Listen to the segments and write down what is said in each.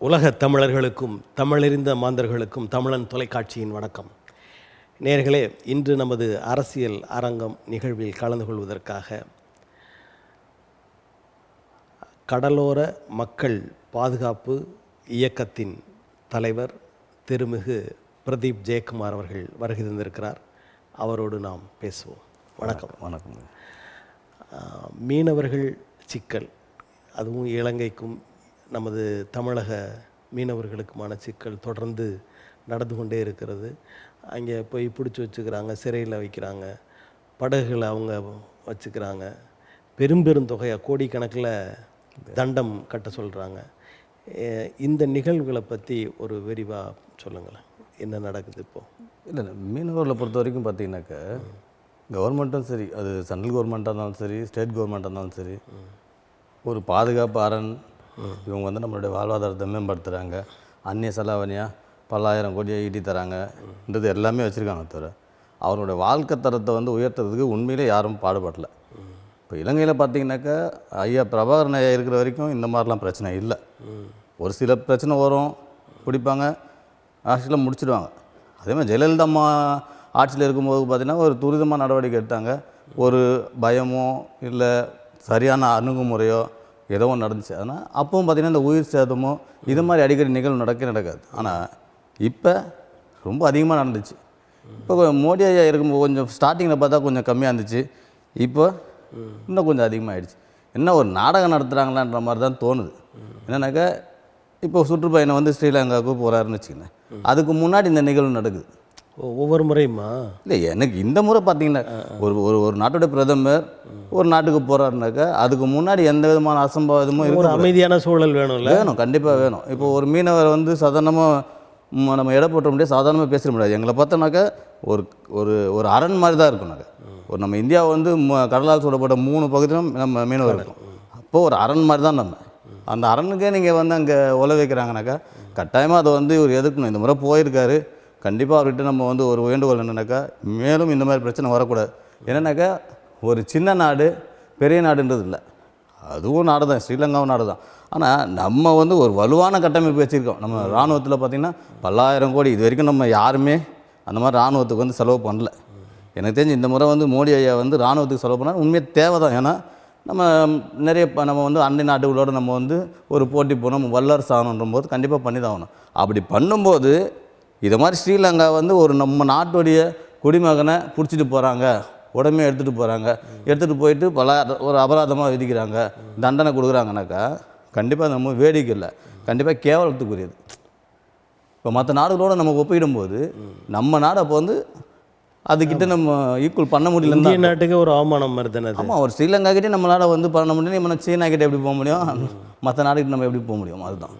உலகத் தமிழர்களுக்கும் தமிழறிந்த மாந்தர்களுக்கும் தமிழன் தொலைக்காட்சியின் வணக்கம். நேயர்களே, இன்று நமது அரசியல் அரங்கம் நிகழ்வில் கலந்து கொள்வதற்காக கடலோர மக்கள் பாதுகாப்பு இயக்கத்தின் தலைவர் திருமிகு பிரதீப் ஜெயக்குமார் அவர்கள் வருகை தந்திருக்கிறார். அவரோடு நாம் பேசுவோம். வணக்கம். வணக்கம். மீனவர்கள் சிக்கல், அதுவும் இலங்கைக்கும் நமது தமிழக மீனவர்களுக்குமான சிக்கல் தொடர்ந்து நடந்து கொண்டே இருக்கிறது. அங்கே போய் பிடிச்சி வச்சுக்கிறாங்க, சிறையில் வைக்கிறாங்க, படகுகளை அவங்க வச்சுக்கிறாங்க, பெரும் தொகையாக கோடிக்கணக்கில் தண்டம் கட்ட சொல்கிறாங்க. இந்த நிகழ்வுகளை பற்றி ஒரு விரிவாக சொல்லுங்களேன். என்ன நடக்குது இப்போது? இல்லை, மீனவர்களை பொறுத்த வரைக்கும் பார்த்தீங்கன்னாக்கா, கவர்மெண்ட்டும் சரி, அது சென்ட்ரல் கவர்மெண்ட்டாக இருந்தாலும் சரி, ஸ்டேட் கவர்மெண்ட்டாக இருந்தாலும் சரி, ஒரு பாதுகாப்பு அரண் இவங்க வந்து நம்மளுடைய வாழ்வாதாரத்தை மேம்படுத்துகிறாங்க. அந்நிய செலாவணியாக பல்லாயிரம் கோடியை ஈட்டி தராங்கன்றது எல்லாமே வச்சுருக்காங்க. தவிர அவருடைய வாழ்க்கை தரத்தை வந்து உயர்த்துறதுக்கு உண்மையிலே யாரும் பாடுபடலை. இப்போ இலங்கையில் பார்த்தீங்கன்னாக்கா, ஐயா பிரபாகரன் ஐயா இருக்கிற வரைக்கும் இந்த மாதிரிலாம் பிரச்சனை இல்லை. ஒரு சில பிரச்சனை வரும், பிடிப்பாங்க, ஆட்சியில் முடிச்சிடுவாங்க. அதேமாதிரி ஜெயலலிதா அம்மா ஆட்சியில் இருக்கும்போது பார்த்திங்கன்னா ஒரு துரிதமாக நடவடிக்கை எடுத்தாங்க. ஒரு பயமோ இல்லை சரியான அணுகுமுறையோ ஏதோ ஒன்று நடந்துச்சு. ஆனால் அப்பவும் பார்த்திங்கன்னா இந்த உயிர் சேதமோ இது மாதிரி அடிக்கடி நிகழ்வு நடக்காது. ஆனால் இப்போ ரொம்ப அதிகமாக நடந்துச்சு. இப்போ மோடி ஐயா இருக்கும்போது கொஞ்சம் ஸ்டார்டிங்கில் பார்த்தா கொஞ்சம் கம்மியாக இருந்துச்சு. இப்போ இன்னும் கொஞ்சம் அதிகமாகிடுச்சு. என்ன ஒரு நாடகம் நடத்துகிறாங்களான்ற மாதிரி தான் தோணுது. என்னன்னாக்கா, இப்போ சுற்றுப்பயணம் வந்து ஸ்ரீலங்காவுக்கு போகிறாருன்னு வச்சுக்கோங்க. அதுக்கு முன்னாடி இந்த நிகழ்வு நடக்குது ஒவ்வொரு முறையுமா? இல்லை, எனக்கு இந்த முறை பார்த்தீங்கன்னா ஒரு நாட்டுடைய பிரதமர் ஒரு நாட்டுக்கு போகிறாருனாக்கா அதுக்கு முன்னாடி எந்த விதமான அசம்பாவிதமும் ஒரு அமைதியான சூழல் வேணும். கண்டிப்பாக வேணும். இப்போ ஒரு மீனவர் வந்து சாதாரணமாக நம்ம எடை போட்ட முடியாது, சாதாரணமாக பேச முடியாது. எங்களை பார்த்தோன்னாக்கா ஒரு ஒரு ஒரு அரண் மாதிரி தான் இருக்கும்னாக்கா. ஒரு நம்ம இந்தியா வந்து கடலால் சூழப்பட்ட 3 பகுதியிலும் நம்ம மீனவர் இருக்கும். அப்போது ஒரு அரண் மாதிரி தான் நம்ம. அந்த அரணுக்கே நீங்கள் வந்து அங்கே உழ வைக்கிறாங்கனாக்கா கட்டாயமாக அதை வந்து இவர் எதிர்க்கணும். இந்த முறை போயிருக்காரு, கண்டிப்பாக அவர்கிட்ட நம்ம வந்து ஒரு வேண்டுகோள் என்னென்னாக்கா, மேலும் இந்த மாதிரி பிரச்சனை வரக்கூடாது. என்னென்னாக்கா, ஒரு சின்ன நாடு பெரிய நாடுன்றது இல்லை, அதுவும் நாடு தான், ஸ்ரீலங்காவும் நாடு தான். ஆனால் நம்ம வந்து ஒரு வலுவான கட்டமைப்பு வச்சுருக்கோம். நம்ம இராணுவத்தில் பார்த்திங்கன்னா பல்லாயிரம் கோடி இது வரைக்கும் நம்ம யாருமே அந்த மாதிரி இராணுவத்துக்கு வந்து செலவு பண்ணல. எனக்கு தெரிஞ்சு இந்த முறை வந்து மோடி ஐயா வந்து இராணுவத்துக்கு செலவு பண்ணால் உண்மையாக தேவை தான். ஏன்னா நம்ம நிறைய நம்ம வந்து அண்டை நாடுகளோடு நம்ம வந்து ஒரு போட்டி போனோம், வல்லரசு ஆகணுன்ற போது கண்டிப்பாக பண்ணி தான் ஆகணும். அப்படி பண்ணும்போது இதை மாதிரி ஸ்ரீலங்கா வந்து ஒரு நம்ம நாட்டுடைய குடிமகனை பிடிச்சிட்டு போகிறாங்க, உடமையை எடுத்துகிட்டு போகிறாங்க, எடுத்துகிட்டு போயிட்டு ஒரு அபராதமாக விதிக்கிறாங்க, தண்டனை கொடுக்குறாங்கனாக்கா கண்டிப்பாக நம்ம வேடிக்கை இல்லை, கண்டிப்பாக கேவலத்துக்குரியது. இப்போ மற்ற நாடுகளோடு நம்ம ஒப்பிடும்போது நம்ம நாடு அப்போ வந்து அதுக்கிட்ட நம்ம ஈக்குவல் பண்ண முடியல. இந்திய நாட்டுக்கு ஒரு அவமானம் வருதுன்னு. ஆமாம், ஒரு ஸ்ரீலங்கா கிட்டே நம்மளால் வந்து பண்ண முடியும். நம்ம சீனா கிட்டே எப்படி போக முடியும், மற்ற நாடுகிட்ட நம்ம எப்படி போக முடியும்? அதுதான்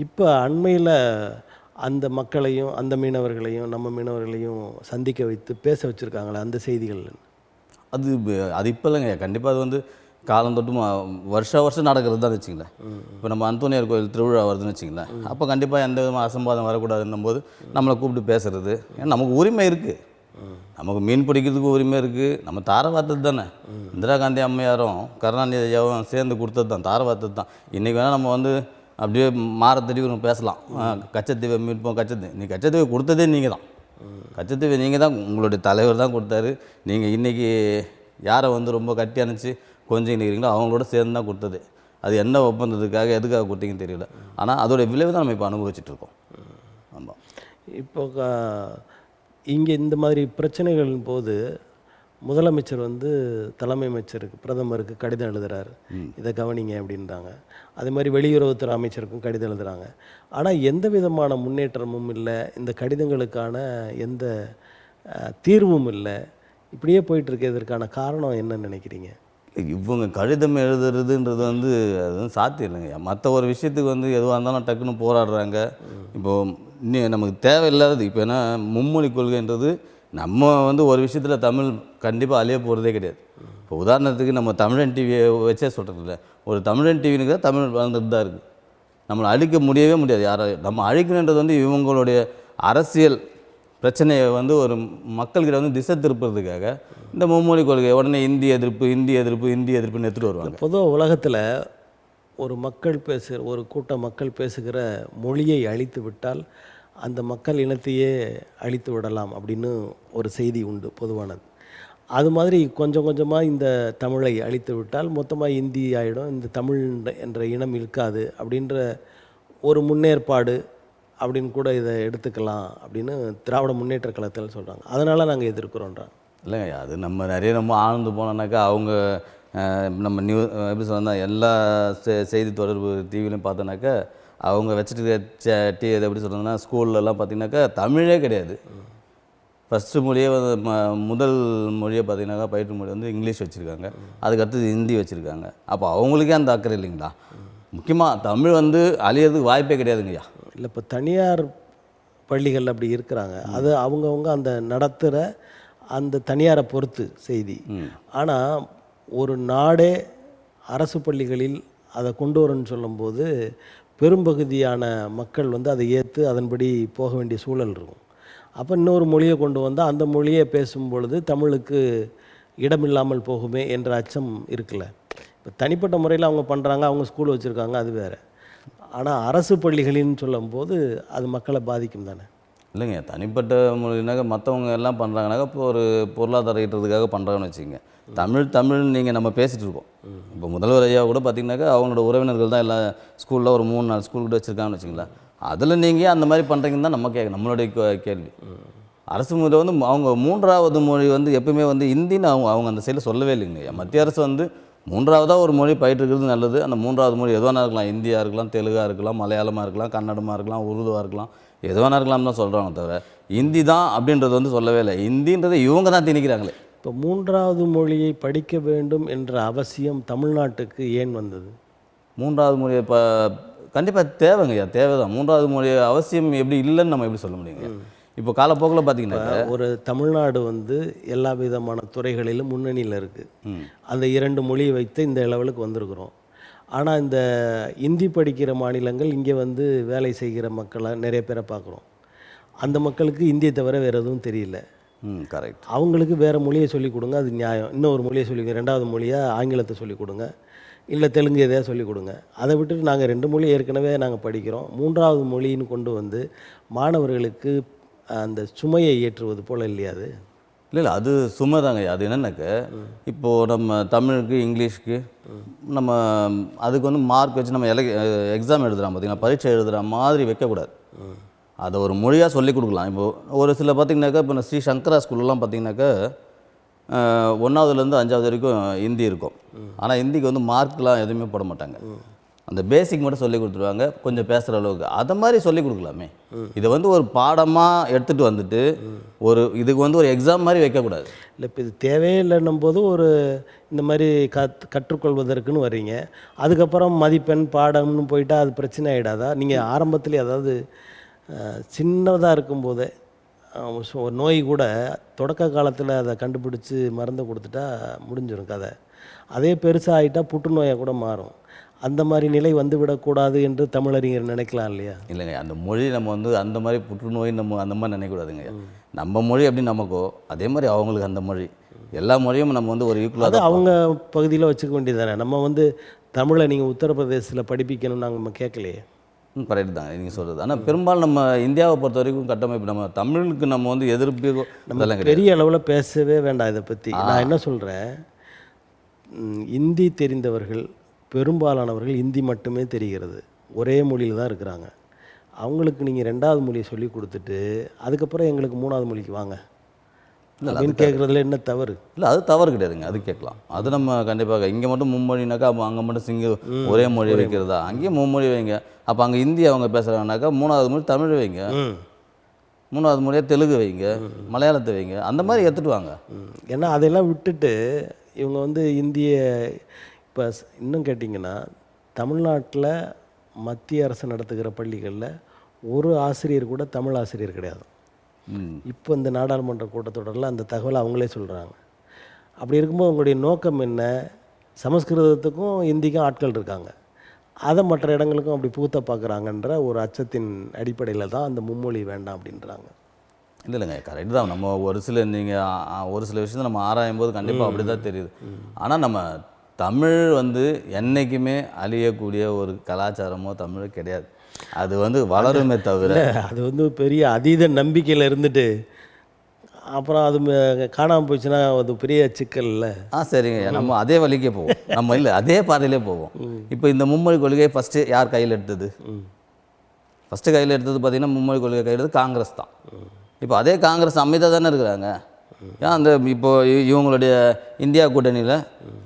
இப்போ அண்மையில் அந்த மக்களையும் அந்த மீனவர்களையும் நம்ம மீனவர்களையும் சந்திக்க வைத்து பேச வச்சுருக்காங்களே, அந்த செய்திகள் அது இப்போ இல்லைங்க. கண்டிப்பாக அது வந்து காலந்தொட்டு வருஷம் நடக்கிறது தான் வச்சுங்களேன். இப்போ நம்ம அந்தோனியார் கோயில் திருவிழா வருதுன்னு வச்சுங்களேன். அப்போ கண்டிப்பாக எந்த விதமாக அசம்பாதம் வரக்கூடாதுன்னும் போது நம்மளை கூப்பிட்டு பேசுகிறது. ஏன்னா நமக்கு உரிமை இருக்குது, நமக்கு மீன் பிடிக்கிறதுக்கு உரிமை இருக்குது. நம்ம தாரவாத்தது தானே. இந்திரா காந்தி அம்மையாரும் கருணாநிதி ஐயாவும் சேர்ந்து கொடுத்தது தான், தாரவாத்தது தான். இன்றைக்கி வேணால் நம்ம வந்து அப்படியே மாறத்தடி நம்ம பேசலாம், கச்சத்தீவை மீட்போம், நீ கச்சத்தீவை கொடுத்ததே நீங்கள் தான், கச்சத்தீவை நீங்கள் தான், உங்களுடைய தலைவர் தான் கொடுத்தாரு. நீங்கள் இன்றைக்கி யாரை வந்து ரொம்ப கட்டி அணைச்சி கொஞ்சம் நிற்கிறீங்களோ அவங்களோட சேர்ந்து தான் கொடுத்தது. அது என்ன ஒப்பந்தத்துக்காக எதுக்காக கொடுத்தீங்கன்னு தெரியல. ஆனால் அதோடைய விளைவு தான் நம்ம இப்போ அனுபவிச்சுட்ருக்கோம். ஆமாம். இப்போ இங்கே இந்த மாதிரி பிரச்சனைகளின் போது முதலமைச்சர் வந்து தலைமை அமைச்சருக்கு பிரதமருக்கு கடிதம் எழுதுகிறாரு, இதை கவனிங்க அப்படின்றாங்க. அதே மாதிரி வெளியுறவுத்துறை அமைச்சருக்கும் கடிதம் எழுதுகிறாங்க. ஆனால் எந்த விதமான முன்னேற்றமும் இல்லை, இந்த கடிதங்களுக்கான எந்த தீர்வும் இல்லை. இப்படியே போயிட்டுருக்கு. இதற்கான காரணம் என்னன்னு நினைக்கிறீங்க? இவங்க கடிதம் எழுதுறதுன்றது வந்து அது வந்து சாத்தியம் இல்லைங்க. மற்ற ஒரு விஷயத்துக்கு வந்து எதுவாக இருந்தாலும் டக்குன்னு போராடுறாங்க. இப்போது இன்னும் நமக்கு தேவையில்லாதது இப்போ ஏன்னா மும்மொழி கொள்கைன்றது நம்ம வந்து ஒரு விஷயத்தில் தமிழ் கண்டிப்பாக அழிய போகிறதே கிடையாது. இப்போ உதாரணத்துக்கு நம்ம தமிழன் டிவியை வச்சே சொல்கிறதில்ல, ஒரு தமிழன் டிவினுக்கு தான் தமிழ் வளர்ந்துட்டு தான் இருக்குது. நம்மளை அழிக்க முடியவே முடியாது. யாராவது நம்ம அழிக்கணுன்றது வந்து இவங்களுடைய அரசியல் பிரச்சனையை வந்து ஒரு மக்கள்கிட்ட வந்து திசை திருப்புறதுக்காக இந்த மும்மொழி கொள்கை உடனே இந்திய எதிர்ப்புன்னு எடுத்துகிட்டு வருவாங்க. பொதுவாக உலகத்தில் ஒரு மக்கள் ஒரு கூட்ட மக்கள் பேசுகிற மொழியை அழித்து விட்டால் அந்த மக்கள் இனத்தையே அழித்து விடலாம் அப்படின்னு ஒரு செய்தி உண்டு, பொதுவானது. அது மாதிரி கொஞ்சம் கொஞ்சமாக இந்த தமிழை அழித்து விட்டால் மொத்தமாக இந்தி ஆகிடும், இந்த தமிழ் என்ற இனம் இருக்காது அப்படின்ற ஒரு முன்னேற்பாடு அப்படின்னு கூட இதை எடுத்துக்கலாம் அப்படின்னு திராவிட முன்னேற்ற கழகத்தில் சொல்கிறாங்க. அதனால் நாங்கள் எதிர்க்கிறோன்றாங்க. இல்லைங்க, அது நம்ம நிறைய நம்ம ஆழ்ந்து போனோம்னாக்கா அவங்க நம்ம எப்படி சொன்னால் எல்லா செய்தி தொடர்பு டிவிலையும் பார்த்தோன்னாக்கா அவங்க வச்சுட்டு இதை எப்படி சொல்கிறதுனா ஸ்கூல்லலாம் பார்த்திங்கனாக்கா தமிழே கிடையாது. ஃபஸ்ட்டு மொழியே முதல் மொழியை பார்த்திங்கனாக்கா பயிற்று மொழி வந்து இங்கிலீஷ் வச்சுருக்காங்க, அதுக்கடுத்தது ஹிந்தி வச்சுருக்காங்க. அப்போ அவங்களுக்கே அந்த அக்கறை இல்லைங்களா? முக்கியமாக தமிழ் வந்து அழியறதுக்கு வாய்ப்பே கிடையாதுங்கய்யா. இல்லை, இப்போ தனியார் பள்ளிகள் அப்படி இருக்கிறாங்க, அது அவங்கவுங்க அந்த நடத்துகிற அந்த தனியாரை பொறுத்து செய்தி. ஆனால் ஒரு நாடே அரசு பள்ளிகளில் அதை கொண்டு வரணும்னு சொல்லும்போது பெரும்பகுதியான மக்கள் வந்து அதை ஏற்று அதன்படி போக வேண்டிய சூழல் இருக்கும். அப்போ இன்னொரு மொழியை கொண்டு வந்தால் அந்த மொழியை பேசும்பொழுது தமிழுக்கு இடமில்லாமல் போகுமே என்ற அச்சம் இருக்குல்ல. இப்போ தனிப்பட்ட முறையில் அவங்க பண்ணுறாங்க, அவங்க ஸ்கூல் வச்சுருக்காங்க, அது வேறு. ஆனால் அரசு பள்ளிகளின்னு சொல்லும்போது அது மக்களை பாதிக்கும் தானே. இல்லைங்க, தனிப்பட்ட மொழினாக்கா மற்றவங்க எல்லாம் பண்ணுறாங்கனாக்கா இப்போ ஒரு பொருளாதார ஈட்டுறதுக்காக பண்ணுறாங்கன்னு வச்சுக்கோங்க. தமிழ்னு நீங்கள் நம்ம பேசிகிட்டு இருக்கோம். இப்போ முதல்வர் ஐயா கூட பார்த்திங்கனாக்கா அவங்களோட உறவினர்கள் தான் எல்லாம் ஸ்கூலில் ஒரு 3-4 ஸ்கூல் கூட வச்சுருக்காங்கன்னு வச்சுங்களேன். அதில் நீங்கள் அந்த மாதிரி பண்ணுறீங்கன்னு தான் நம்ம நம்மளுடைய கேள்வி. அரசு மொழி வந்து அவங்க 3வது மொழி வந்து எப்பவுமே வந்து ஹிந்தின்னு அவங்க அந்த சைடில் சொல்லவே இல்லைங்க. மத்திய அரசு வந்து 3வதாக ஒரு மொழி பயிற்றுக்கிறது நல்லது. அந்த 3வது மொழி எதுவானா இருக்கலாம், இந்தியாக இருக்கலாம், தெலுங்காக இருக்கலாம், மலையாளமாக இருக்கலாம், கன்னடமாக இருக்கலாம், உருதுவாக இருக்கலாம், எதுவானா இருக்கலாம் தான் சொல்கிறாங்க தவிர ஹிந்தி தான் அப்படின்றது வந்து சொல்லவே இல்லை. ஹிந்தின்றதை இவங்க தான் திணிக்கிறாங்களே. இப்போ 3வது மொழியை படிக்க வேண்டும் என்ற அவசியம் தமிழ்நாட்டுக்கு ஏன் வந்தது? 3வது மொழியை இப்போ கண்டிப்பாக தேவைங்கய்யா, தேவை தான். 3வது மொழி அவசியம் எப்படி இல்லைன்னு நம்ம எப்படி சொல்ல முடியுங்க? இப்போ காலப்போக்கில் பார்த்தீங்கன்னா ஒரு தமிழ்நாடு வந்து எல்லா விதமான துறைகளிலும் முன்னணியில் இருக்குது. அந்த 2 மொழியை வைத்து இந்த லெவலுக்கு வந்திருக்கிறோம். ஆனால் இந்த இந்தி படிக்கிற மாநிலங்கள் இங்கே வந்து வேலை செய்கிற மக்களை நிறைய பேரை பார்க்குறோம். அந்த மக்களுக்கு இந்தியை தவிர வேறு எதுவும் தெரியல. கரெக்ட். அவங்களுக்கு வேறு மொழியை சொல்லிக் கொடுங்க, அது நியாயம். இன்னொரு மொழியை சொல்லிக் 2வது மொழியாக ஆங்கிலத்தை சொல்லிக் கொடுங்க, இல்லை தெலுங்கு எதையா சொல்லிக் கொடுங்க. அதை விட்டுட்டு நாங்கள் 2 மொழி ஏற்கனவே நாங்கள் படிக்கிறோம், 3வது மொழின்னு கொண்டு வந்து மாணவர்களுக்கு அந்த சுமையை ஏற்றுவது போல் இல்லையா அது? இல்லை, அது சும்மா தாங்க. அது என்னென்னாக்க இப்போது நம்ம தமிழுக்கு இங்கிலீஷ்க்கு நம்ம அதுக்கு வந்து மார்க் வச்சு நம்ம எக்ஸாம் எழுதுகிறோம் பார்த்திங்கன்னா, பரீட்சை எழுதுகிற மாதிரி வைக்கக்கூடாது. அதை ஒரு மொழியாக சொல்லிக் கொடுக்கலாம். இப்போது ஒரு சில பார்த்திங்கனாக்கா இப்போ ஸ்ரீ சங்கரா ஸ்கூல்லாம் பார்த்திங்கனாக்கா 1வதுலேருந்து 5வது வரைக்கும் ஹிந்தி இருக்கும். ஆனால் ஹிந்திக்கு வந்து மார்க்லாம் எதுவுமே போட மாட்டாங்க. அந்த பேசிக் மட்டும் சொல்லி கொடுத்துருவாங்க, கொஞ்சம் பேசுகிற அளவுக்கு. அதை மாதிரி சொல்லி கொடுக்கலாமே. இதை வந்து ஒரு பாடமாக எடுத்துகிட்டு வந்துட்டு இதுக்கு வந்து ஒரு எக்ஸாம் மாதிரி வைக்கக்கூடாது. இல்லை, இப்போ இது தேவையே இல்லைன்னும் போது ஒரு இந்த மாதிரி கற்றுக்கொள்வதற்குன்னு வர்றீங்க, அதுக்கப்புறம் மதிப்பெண் பாடம்னு போயிட்டால் அது பிரச்சனை ஆகிடாதா? நீங்கள் ஆரம்பத்துலேயே, அதாவது சின்னதாக இருக்கும்போதே ஒரு நோய் கூட தொடக்க காலத்தில் அதை கண்டுபிடிச்சி மருந்தை கொடுத்துட்டா முடிஞ்சிடும் கதை. அதே பெருசாக ஆகிட்டால் புற்றுநோயாக கூட மாறும். அந்த மாதிரி நிலை வந்துவிடக்கூடாது என்று தமிழறிஞர் நினைக்கலாம் இல்லையா? இல்லைங்க, அந்த மொழி நம்ம வந்து அந்த மாதிரி புற்றுநோய் நம்ம அந்த மாதிரி நினைக்கக்கூடாதுங்க. நம்ம மொழி அப்படின்னு நமக்கோ அதே மாதிரி அவங்களுக்கு அந்த மொழி, எல்லா மொழியும் நம்ம வந்து ஒரு ஈக்குவலாக அது அவங்க பகுதியில் வச்சுக்க வேண்டியது தானே. நம்ம வந்து தமிழை நீங்கள் உத்தரப்பிரதேசத்தில் படிப்பிக்கணும்னு நாங்கள் நம்ம கேட்கலையே. கரெக்டு தாங்க நீங்கள் சொல்கிறது. ஆனால் பெரும்பாலும் நம்ம இந்தியாவை பொறுத்த வரைக்கும் கட்டமைப்பு நம்ம தமிழுக்கு நம்ம வந்து எதிர்ப்பு நம்ம பெரிய அளவில் பேசவே வேண்டாம் இதை பற்றி. நான் என்ன சொல்கிறேன், இந்தி தெரிந்தவர்கள் பெரும்பாலானவர்கள் இந்தி மட்டுமே தெரிகிறது, ஒரே மொழியில் தான் இருக்கிறாங்க. அவங்களுக்கு நீங்கள் 2வது மொழியை சொல்லி கொடுத்துட்டு அதுக்கப்புறம் எங்களுக்கு 3வது மொழிக்கு வாங்க அப்படின்னு கேட்குறதுல என்ன தவறு? இல்லை, அது தவறு கிடையாதுங்க, அது கேட்கலாம். அது நம்ம கண்டிப்பாக இங்கே மட்டும் மும்மொழினாக்கா அங்கே மட்டும் ஒரே மொழி வைக்கிறதா? அங்கேயும் மும்மொழி வைங்க. அப்போ அங்கே ஹிந்தி அவங்க பேசுகிறாங்கனாக்கா 3வது மொழி தமிழ் வைங்க, 3வது மொழியாக தெலுங்கு வைங்க, மலையாளத்தை வைங்க, அந்த மாதிரி எடுத்துகிட்டு வாங்க. ஏன்னா அதெல்லாம் விட்டுட்டு இவங்க வந்து இந்திய இப்போ இன்னும் கேட்டிங்கன்னா தமிழ்நாட்டில் மத்திய அரசு நடத்துகிற பள்ளிகளில் ஒரு ஆசிரியர் கூட தமிழ் ஆசிரியர் கிடையாது. இப்போ இந்த நாடாளுமன்ற கூட்டத்தொடரில் அந்த தகவலை அவங்களே சொல்கிறாங்க. அப்படி இருக்கும்போது உங்களுடைய நோக்கம் என்ன? சமஸ்கிருதத்துக்கும் இந்திக்கும் ஆட்கள் இருக்காங்க, அதை மற்ற இடங்களுக்கும் அப்படி புகுத்த பார்க்குறாங்கன்ற ஒரு அச்சத்தின் அடிப்படையில் தான் அந்த மும்மொழி வேண்டாம் அப்படின்றாங்க. இல்லைங்க, கரெக்டு தான். நம்ம ஒரு சில விஷயத்தை நம்ம ஆராயும் போது கண்டிப்பாக அப்படி தான் தெரியுது. ஆனால் நம்ம தமிழ் வந்து என்றைக்குமே அழியக்கூடிய ஒரு கலாச்சாரமோ தமிழ் கிடையாது. அது வந்து வளருமே தவிர. அது வந்து பெரிய அதீத நம்பிக்கையில் இருந்துட்டு அப்புறம் அது காணாமல் போச்சுன்னா அது பெரிய சிக்கல் இல்லை. சரிங்க, நம்ம அதே வழிக்கே போவோம். நம்ம இல்லை அதே பாதையிலே போவோம். இப்போ இந்த மும்மொழி கொள்கையை ஃபஸ்ட்டு யார் கையில் எடுத்தது? ஃபஸ்ட்டு கையில் எடுத்தது பார்த்திங்கன்னா மும்மொழி கொள்கை கையில் எடுத்தது காங்கிரஸ் தான். இப்போ அதே காங்கிரஸ் அமைதியாக தானே இருக்கிறாங்க. ஏன் அந்த இப்போது இவங்களுடைய இந்தியா கூட்டணியில்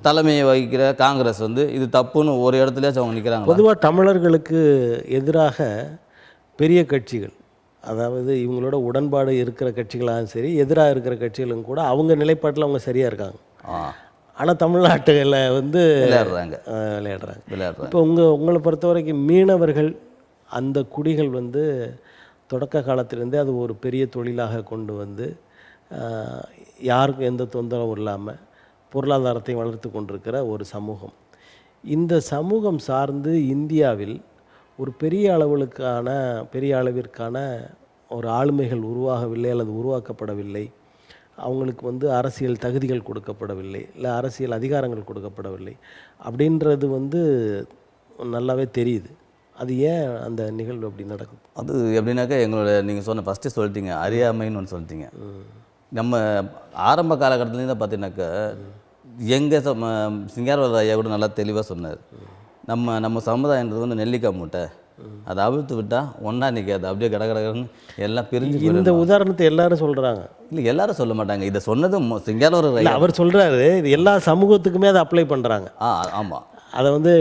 தலைமையை வகிக்கிற காங்கிரஸ் வந்து இது தப்புன்னு ஒரு இடத்துலயாச்சும் அவங்க நிற்கிறாங்க. பொதுவாக தமிழர்களுக்கு எதிராக பெரிய கட்சிகள், அதாவது இவங்களோட உடன்பாடு இருக்கிற கட்சிகளாகவும் சரி, எதிராக இருக்கிற கட்சிகளும் கூட அவங்க நிலைப்பாட்டில் அவங்க சரியாக இருக்காங்க. ஆனால் தமிழ்நாட்டில் வந்து விளையாடுறாங்க. இப்போ உங்களை பொறுத்த வரைக்கும் மீனவர்கள் அந்த குடிகள் வந்து தொடக்க காலத்திலேருந்தே அது ஒரு பெரிய தொழிலாக கொண்டு வந்து யாருக்கும் எந்த தொந்தரவும் இல்லாமல் பொருளாதாரத்தை வளர்த்து கொண்டிருக்கிற ஒரு சமூகம். இந்த சமூகம் சார்ந்து இந்தியாவில் ஒரு பெரிய அளவிற்கான ஒரு ஆளுமைகள் உருவாகவில்லை அல்லது உருவாக்கப்படவில்லை. அவங்களுக்கு வந்து அரசியல் தகுதிகள் கொடுக்கப்படவில்லை, இல்லை அரசியல் அதிகாரங்கள் கொடுக்கப்படவில்லை அப்படின்றது வந்து நல்லாவே தெரியுது. அது ஏன் அந்த நிகழ்வு அப்படி நடக்குது? அது எப்படின்னாக்கா எங்களோட நீங்கள் சொன்ன ஃபஸ்ட்டு சொல்லிட்டீங்க, அறியாமைன்னு ஒன்று சொல்லிட்டீங்க. நம்ம ஆரம்ப காலகட்டத்துலேருந்து தான் பார்த்தீங்கன்னாக்கா எங்கள் சிங்காரவேலர் ஐயா கூட நல்லா தெளிவாக சொன்னார். நம்ம சமுதாயன்றது வந்து நெல்லிக்காய் மூட்டை, அதை அவிழ்த்து விட்டால் ஒன்றா நிற்காது, அப்படியே கடகடன்னு எல்லாம் பிரிஞ்சு. இந்த உதாரணத்தை எல்லாரும் சொல்கிறாங்க. இல்லை எல்லாரும் சொல்ல மாட்டாங்க. இதை சொன்னது சிங்காரவேலர் ஐயா அவர் சொல்கிறாரு. இது எல்லா சமூகத்துக்குமே அதை அப்ளை பண்ணுறாங்க. ஆமாம். அதை வந்து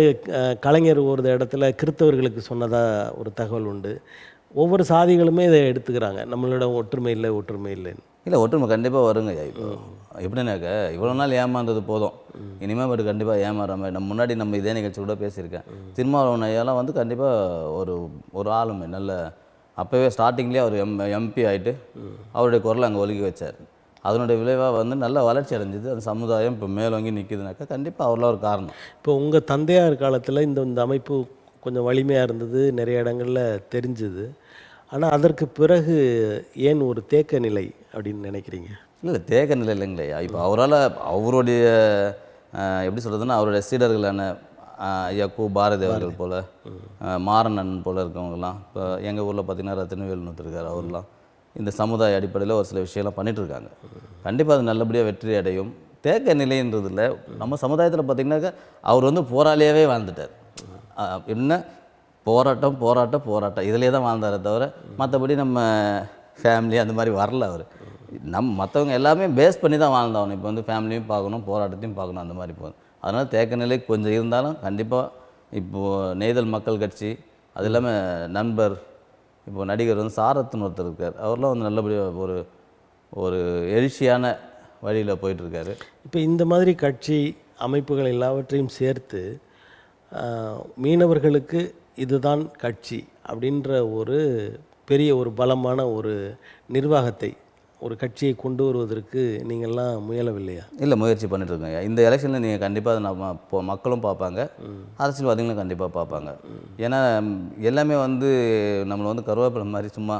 கலைஞர் ஒரு இடத்துல கிறிஸ்தவர்களுக்கு சொன்னதாக ஒரு தகவல் உண்டு. ஒவ்வொரு சாதிகளுமே இதை எடுத்துக்கிறாங்க. நம்மளோட ஒற்றுமை இல்லைன்னு. இல்லை ஒற்றுமை கண்டிப்பாக வருங்க. இப்போ எப்படின்னாக்க இவ்வளோ நாள் ஏமாந்தது போதும், இனிமேல் மட்டும் கண்டிப்பாக ஏமாற மாதிரி. முன்னாடி நம்ம இதே நிகழ்ச்சி கூட பேசியிருக்கேன். திருமாவளவன் ஐயாலாம் வந்து கண்டிப்பாக ஒரு ஆளுமை நல்ல அப்போவே ஸ்டார்டிங்லேயே அவர் எம்பி ஆகிட்டு அவருடைய குரலை அங்கே ஒதுக்கி வச்சார். அதனுடைய விளைவாக வந்து நல்ல வளர்ச்சி அடைஞ்சிது. அந்த சமுதாயம் இப்போ மேலோங்கி நிற்கிதுனாக்கா கண்டிப்பாக அவர்லாம் ஒரு காரணம். இப்போ உங்கள் தந்தையார் காலத்தில் இந்த அமைப்பு கொஞ்சம் வலிமையாக இருந்தது, நிறைய இடங்களில் தெரிஞ்சுது. ஆனால் அதற்கு பிறகு ஏன் ஒரு தேக்க நிலை அப்படின்னு நினைக்கிறீங்க? இல்லை தேக்க நிலை இல்லைங்களா. இப்போ அவரால் அவருடைய எப்படி சொல்கிறதுன்னா அவருடைய சீடர்களான ஐயா கு பாரதி அவர்கள் போல், மாறனன் போல் இருக்கவங்கலாம் இப்போ எங்கள் ஊரில் பார்த்திங்கன்னா ரத்தினவேல் இருக்கார். அவர்லாம் இந்த சமுதாய அடிப்படையில் ஒரு சில விஷயம்லாம் பண்ணிகிட்ருக்காங்க. கண்டிப்பாக அது நல்லபடியாக வெற்றி அடையும். தேக்க நிலைன்றதில்ல. நம்ம சமுதாயத்தில் பார்த்திங்கனாக்கா அவர் வந்து போராளியாகவே வாழ்ந்துட்டார். என்ன போராட்டம் இதிலே தான் வாழ்ந்தாரே தவிர மற்றபடி நம்ம ஃபேமிலி அந்த மாதிரி வரல. அவர் மற்றவங்க எல்லாமே பேஸ் பண்ணி தான் வாழ்ந்தவன். இப்போ வந்து ஃபேமிலியும் பார்க்கணும், போராட்டத்தையும் பார்க்கணும், அந்த மாதிரி போகுது. அதனால் தேக்க நிலை கொஞ்சம் இருந்தாலும் கண்டிப்பாக இப்போது நெய்தல் மக்கள் கட்சி, அது இல்லாமல் நண்பர் இப்போது நடிகர் வந்து சாரத்னு ஒருத்தர் இருக்கார். அவர்லாம் வந்து நல்லபடியாக ஒரு எழுச்சியான வழியில் போயிட்டுருக்காரு. இப்போ இந்த மாதிரி கட்சி அமைப்புகள் எல்லாவற்றையும் சேர்த்து மீனவர்களுக்கு இதுதான் கட்சி அப்படின்ற ஒரு பெரிய ஒரு பலமான ஒரு நிர்வாகத்தை, ஒரு கட்சியை கொண்டு வருவதற்கு நீங்கள்லாம் முயலவில்லையா? இல்லை, முயற்சி பண்ணிட்டுருக்கோங்க. இந்த எலெக்ஷனில் நீங்கள் கண்டிப்பாக நம்ம மக்களும் பார்ப்பாங்க, அரசியல்வாதிகளும் கண்டிப்பாக பார்ப்பாங்க. ஏன்னா எல்லாமே வந்து நம்மளை வந்து கருவேப்பிலை மாதிரி சும்மா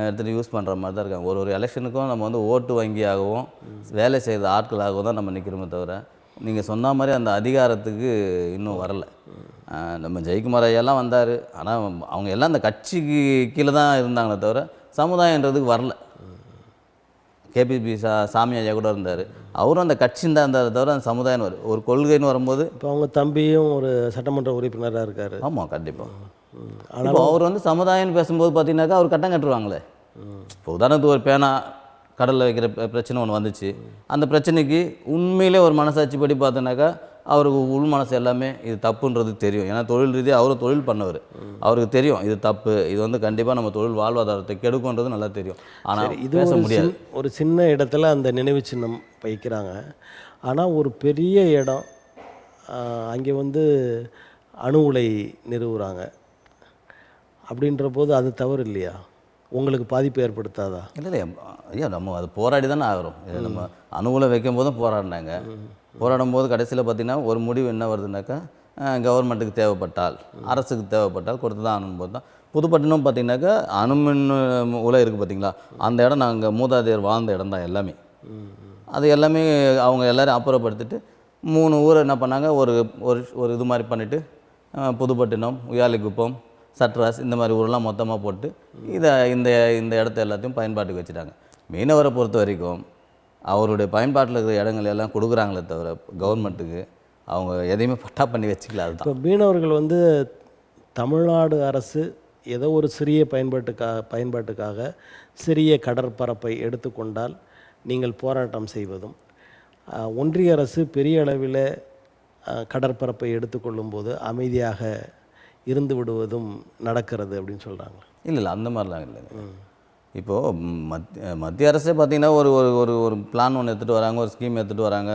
எடுத்துகிட்டு யூஸ் பண்ணுற மாதிரி தான் இருக்காங்க. ஒரு எலெக்ஷனுக்கும் நம்ம வந்து ஓட்டு வங்கியாகவும் வேலை செய்கிற ஆட்களாகவும் தான் நம்ம நிற்கிறோமே தவிர நீங்கள் சொன்ன மாதிரி அந்த அதிகாரத்துக்கு இன்னும் வரலை. நம்ம ஜெயக்குமார் ஐயாலாம் வந்தார், ஆனால் அவங்க எல்லாம் அந்த கட்சிக்கு கீழே தான் இருந்தாங்களே தவிர சமுதாயன்றதுக்கு வரல. கேபிபி சாமி ஐயா கூட இருந்தார், அவரும் அந்த கட்சின்னு தான் இருந்தார் தவிர அந்த சமுதாயம் ஒரு கொள்கைன்னு வரும்போது. இப்போ அவங்க தம்பியும் ஒரு சட்டமன்ற உறுப்பினராக இருக்கார். ஆமாம், கண்டிப்பாக. ஆனால் அவர் வந்து சமுதாயம்னு பேசும்போது பார்த்தீங்கன்னாக்கா அவர் கட்டம் கட்டுருவாங்களே. இப்போ உதாரணத்துக்கு ஒரு பேனா கடலில் வைக்கிற பிரச்சனை ஒன்று வந்துச்சு. அந்த பிரச்சனைக்கு உண்மையிலே ஒரு மனசாட்சி படி பார்த்தோன்னாக்கா அவருக்கு உள் மனசு எல்லாமே இது தப்புன்றது தெரியும். ஏன்னா தொழில் ரீதியாக அவரும் தொழில் பண்ணவர், அவருக்கு தெரியும் இது தப்பு, இது வந்து கண்டிப்பாக நம்ம தொழில் வாழ்வாதாரத்தை கெடுக்குன்றது நல்லா தெரியும். ஆனால் இது பேச முடியாது. ஒரு சின்ன இடத்துல அந்த நினைவு சின்னம் வைக்கிறாங்க. ஆனால் ஒரு பெரிய இடம் அங்கே வந்து அணு உலை நிறுவுறாங்க அப்படின்ற போது அது தவறு இல்லையா? உங்களுக்கு பாதிப்பு ஏற்படுத்தாதா? இல்லை ஐயா, நம்ம அது போராடி தானே ஆகிறோம். நம்ம அணுகுலை வைக்கும் போதும் போராடினாங்க. போராடும் போது கடைசியில் பார்த்திங்கன்னா ஒரு முடிவு என்ன வருதுனாக்கா, கவர்மெண்ட்டுக்கு தேவைப்பட்டால், அரசுக்கு தேவைப்பட்டால் கொடுத்து தான் ஆகணும் போது தான். புதுப்பட்டினம் பார்த்திங்கனாக்கா அணுமின் உலை இருக்குது பார்த்திங்களா, அந்த இடம் நாங்கள் மூதாதையர் வாழ்ந்த இடம் தான் எல்லாமே. அது எல்லாமே அவங்க எல்லோரும் அப்புறப்படுத்திட்டு 3 ஊரை என்ன பண்ணாங்க, ஒரு ஒரு ஒரு இது மாதிரி பண்ணிவிட்டு புதுப்பட்டினம், உயாலிக்குப்பம், சட்ராஸ் இந்த மாதிரி ஊரெல்லாம் மொத்தமாக போட்டு இந்த இந்த இடத்த எல்லாத்தையும் பயன்பாட்டுக்கு வச்சுட்டாங்க. மீனவரை பொறுத்த வரைக்கும் அவருடைய பயன்பாட்டில் இருக்கிற இடங்கள் எல்லாம் கொடுக்குறாங்களே தவிர கவர்மெண்ட்டுக்கு அவங்க எதையுமே பட்டா பண்ணி வச்சுக்கல. அதுதான் இப்போ மீனவர்கள் வந்து தமிழ்நாடு அரசு ஏதோ ஒரு சிறிய பயன்பாட்டுக்காக சிறிய கடற்பரப்பை எடுத்துக்கொண்டால் நீங்கள் போராட்டம் செய்வதும், ஒன்றிய அரசு பெரிய அளவில் கடற்பரப்பை எடுத்துக்கொள்ளும்போது அமைதியாக இருந்து விடுவதும் நடக்கிறது அப்படின்னு சொல்கிறாங்க. இல்லை அந்த மாதிரிலாம் இல்லைங்க. இப்போது மத்திய அரசே பார்த்திங்கன்னா ஒரு ஒரு ஒரு பிளான் ஒன்று எடுத்துகிட்டு வராங்க, ஒரு ஸ்கீம் எடுத்துகிட்டு வராங்க.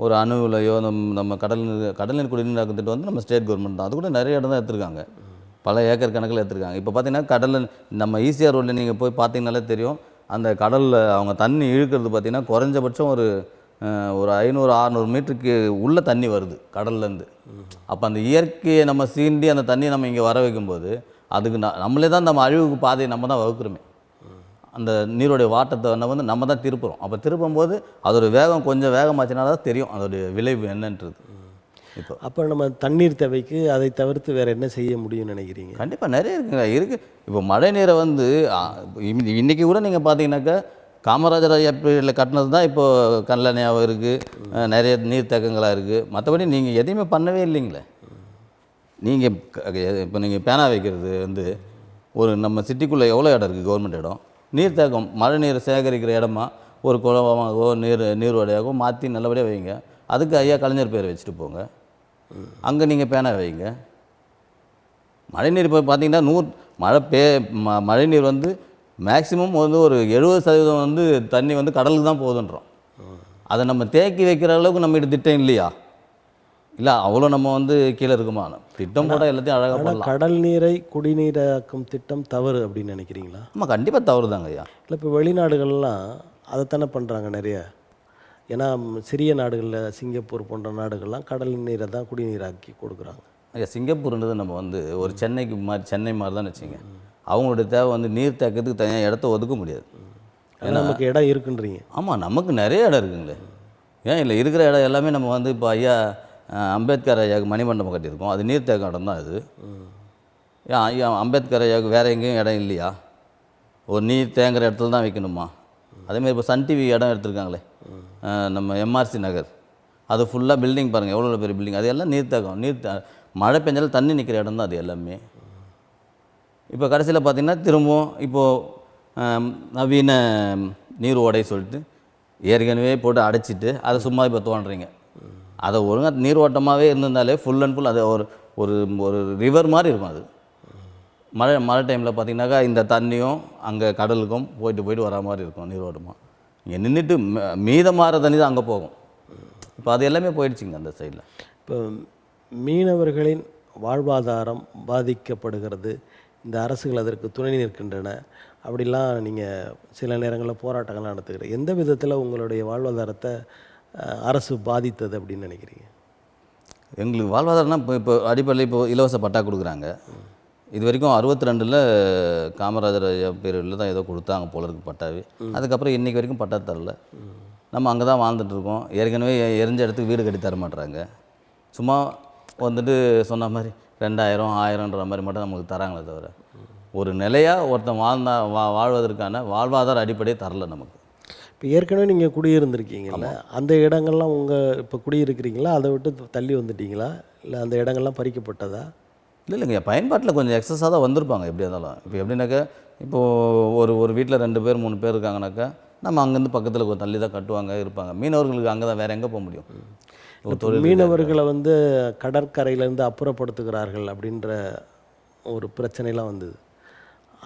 ஒரு அணுவிலையோ நம்ம கடல் நீர் குடிநீர் திட்டம் வந்து நம்ம ஸ்டேட் கவர்மெண்ட் தான். அது கூட நிறைய இடம் தான் எடுத்துருக்காங்க, பல ஏக்கர் கணக்கில் எடுத்துருக்காங்க. இப்போ பார்த்தீங்கன்னா கடலில் நம்ம ஈசிஆர் ரோட்டில் நீங்கள் போய் பார்த்தீங்கனாலே தெரியும், அந்த கடலில் அவங்க தண்ணி இழுக்கிறது பார்த்திங்கன்னா குறைஞ்சபட்சம் ஒரு 500-600 மீட்டருக்கு உள்ளே தண்ணி வருது கடல்லேருந்து. அப்போ அந்த இயற்கையை நம்ம சீண்டி அந்த தண்ணியை நம்ம இங்கே வர வைக்கும்போது அதுக்கு நம்மளே தான் நம்ம அழிவுக்கு பாதையை நம்ம தான் வகுக்கிறோமே. அந்த நீரோடைய வாட்டத்தை நம்ம தான் திருப்புறோம். அப்போ திருப்பும்போது அதோட வேகம் கொஞ்சம் வேகமாச்சுனா தான் தெரியும் அதோடைய விளைவு என்னன்றது. அப்போ நம்ம தண்ணீர் தேவைக்கு அதை தவிர்த்து வேறு என்ன செய்ய முடியும்னு நினைக்கிறீங்க? கண்டிப்பாக நிறைய இருக்குது. இப்போ மழை நீரை வந்து இன்றைக்கி கூட நீங்கள் பார்த்தீங்கன்னாக்கா காமராஜர் ஐயா பீரியடில் கட்டினது தான் இப்போது கல்லணையாகவும் இருக்குது, நிறைய நீர்த்தேக்கங்களாக இருக்குது. மற்றபடி நீங்கள் எதையுமே பண்ணவே இல்லைங்களே. நீங்கள் இப்போ நீங்கள் பேனா வைக்கிறது வந்து ஒரு நம்ம சிட்டிக்குள்ளே எவ்வளோ இடம் இருக்குது, கவர்மெண்ட் இடம். நீர்த்தேக்கம் மழை நீர் சேகரிக்கிற இடமா ஒரு குளமாகவோ நீர்வடையாகவோ மாற்றி நல்லபடியாக வைங்க. அதுக்கு ஐயா கலைஞர் பேரை வச்சுட்டு போங்க, அங்கே நீங்கள் பேனா வைங்க. மழைநீர் இப்போ பார்த்தீங்கன்னா மழைநீர் வந்து மேக்சிமம் வந்து ஒரு 70% வந்து தண்ணி வந்து கடலுக்கு தான் போகுதுன்றோம். அதை நம்ம தேக்கி வைக்கிற அளவுக்கு நம்மகிட்ட திட்டம் இல்லையா? இல்லை அவ்வளோ நம்ம வந்து கீழே இருக்குமா? திட்டம் போட எல்லாத்தையும் அழகாக பண்ணலாம். கடல் நீரை குடிநீராக்கும் திட்டம் தவறு அப்படின்னு நினைக்கிறீங்களா? ஆமாம், கண்டிப்பாக தவறு தாங்க ஐயா. இல்லை இப்போ வெளிநாடுகள்லாம் அதைத்தானே பண்ணுறாங்க நிறைய. ஏன்னா சிறிய நாடுகளில் சிங்கப்பூர் போன்ற நாடுகள்லாம் கடல் நீரை தான் குடிநீராக்கி கொடுக்குறாங்க. ஐயா, சிங்கப்பூர்ன்றது நம்ம வந்து ஒரு சென்னை மாதிரி தான் வச்சுங்க. அவங்களுடைய தேவை வந்து நீர் தேக்கத்துக்கு தனியாக இடத்த ஒதுக்க முடியாது. ஏன்னா நமக்கு இடம் இருக்குன்றீங்க. ஆமாம், நமக்கு நிறைய இடம் இருக்குங்களே. ஏன் இல்லை, இருக்கிற இடம் எல்லாமே நம்ம வந்து இப்போ ஐயா அம்பேத்கர் ஐயாவுக்கு மணிமண்டபம் கட்டியிருக்கோம், அது நீர்த்தேக்க இடம் தான் அது. ஏன் ஐயா அம்பேத்கர் ஐயாவுக்கு வேறு எங்கேயும் இடம் இல்லையா? ஒரு நீர் தேங்குற இடத்துல தான் வைக்கணுமா? அதேமாதிரி இப்போ சன் டிவி இடம் எடுத்துருக்காங்களே நம்ம எம்ஆர்சி நகர், அது ஃபுல்லாக பில்டிங் பாருங்கள், எவ்வளோ பெரிய பில்டிங். அது எல்லாம் நீர்த்தேக்கம். மழை பெஞ்சாலும் தண்ணி நிற்கிற இடம் தான் அது எல்லாமே. இப்போ கடைசியில் பார்த்திங்கன்னா திரும்பவும் இப்போது நவீன நீர் ஓடை சொல்லிட்டு ஏற்கனவே போட்டு அடைச்சிட்டு அதை சும்மா இப்போ தோன்றீங்க. அதை ஒழுங்காக நீர் ஓட்டமாகவே இருந்திருந்தாலே ஃபுல் அண்ட் ஃபுல் அது ஒரு ஒரு ரிவர் மாதிரி இருக்கும். அது மழை டைமில் பார்த்திங்கனாக்கா இந்த தண்ணியும் அங்கே கடலுக்கும் போயிட்டு வரா மாதிரி இருக்கும் நீரோட்டமாக. இங்கே நின்றுட்டு மீதமாகிற தண்ணி தான் அங்கே போகும். இப்போ அது எல்லாமே போயிடுச்சுங்க அந்த சைடில். இப்போ மீனவர்களின் வாழ்வாதாரம் பாதிக்கப்படுகிறது, இந்த அரசுகள் அதற்கு துணை நிற்கின்றன, அப்படிலாம் நீங்கள் சில நேரங்களில் போராட்டங்கள் நடத்துகிற எந்த விதத்தில் உங்களுடைய வாழ்வாதாரத்தை அரசு பாதித்தது அப்படின்னு நினைக்கிறீங்க? எங்களுக்கு வாழ்வாதாரம்னா இப்போ அடிப்படையில் இப்போ இலவச பட்டா கொடுக்குறாங்க. இது வரைக்கும் 62 காமராஜர் பீரியடில் தான் ஏதோ கொடுத்தாங்க போல இருக்குது பட்டாவே. அதுக்கப்புறம் இன்றைக்கி வரைக்கும் பட்டா தரல. நம்ம அங்கே தான் வாழ்ந்துட்டுருக்கோம். ஏற்கனவே எரிஞ்ச இடத்துக்கு வீடு கட்டி தர மாட்டுறாங்க. சும்மா வந்துட்டு சொன்ன மாதிரி 2000 1000ன்ற மாதிரி மட்டும் நமக்கு தராங்களே தவிர ஒரு நிலையாக ஒருத்தன் வாழ்வதற்கான வாழ்வாதார அடிப்படையே தரல நமக்கு. இப்போ ஏற்கனவே நீங்கள் குடியிருந்திருக்கீங்கல்ல, அந்த இடங்கள்லாம் இப்போ குடியிருக்கிறீங்களா, அதை விட்டு தள்ளி வந்துட்டீங்களா, இல்லை அந்த இடங்கள்லாம் பறிக்கப்பட்டதா? இல்லைங்க, பயன்பாட்டில் கொஞ்சம் எக்ஸஸாக தான் வந்திருப்பாங்க எப்படியா இருந்தாலும். இப்போ எப்படின்னாக்கா இப்போது ஒரு வீட்டில் 2 பேர் 3 பேர் இருக்காங்கனாக்கா நம்ம அங்கேருந்து பக்கத்தில் கொஞ்சம் தள்ளி தான் கட்டுவாங்க இருப்பாங்க. மீனவர்களுக்கு அங்கே தான் வேறு எங்கே போக முடியும்? மீனவர்களை வந்து கடற்கரையிலேருந்து அப்புறப்படுத்துகிறார்கள் அப்படின்ற ஒரு பிரச்சனைலாம் வந்தது.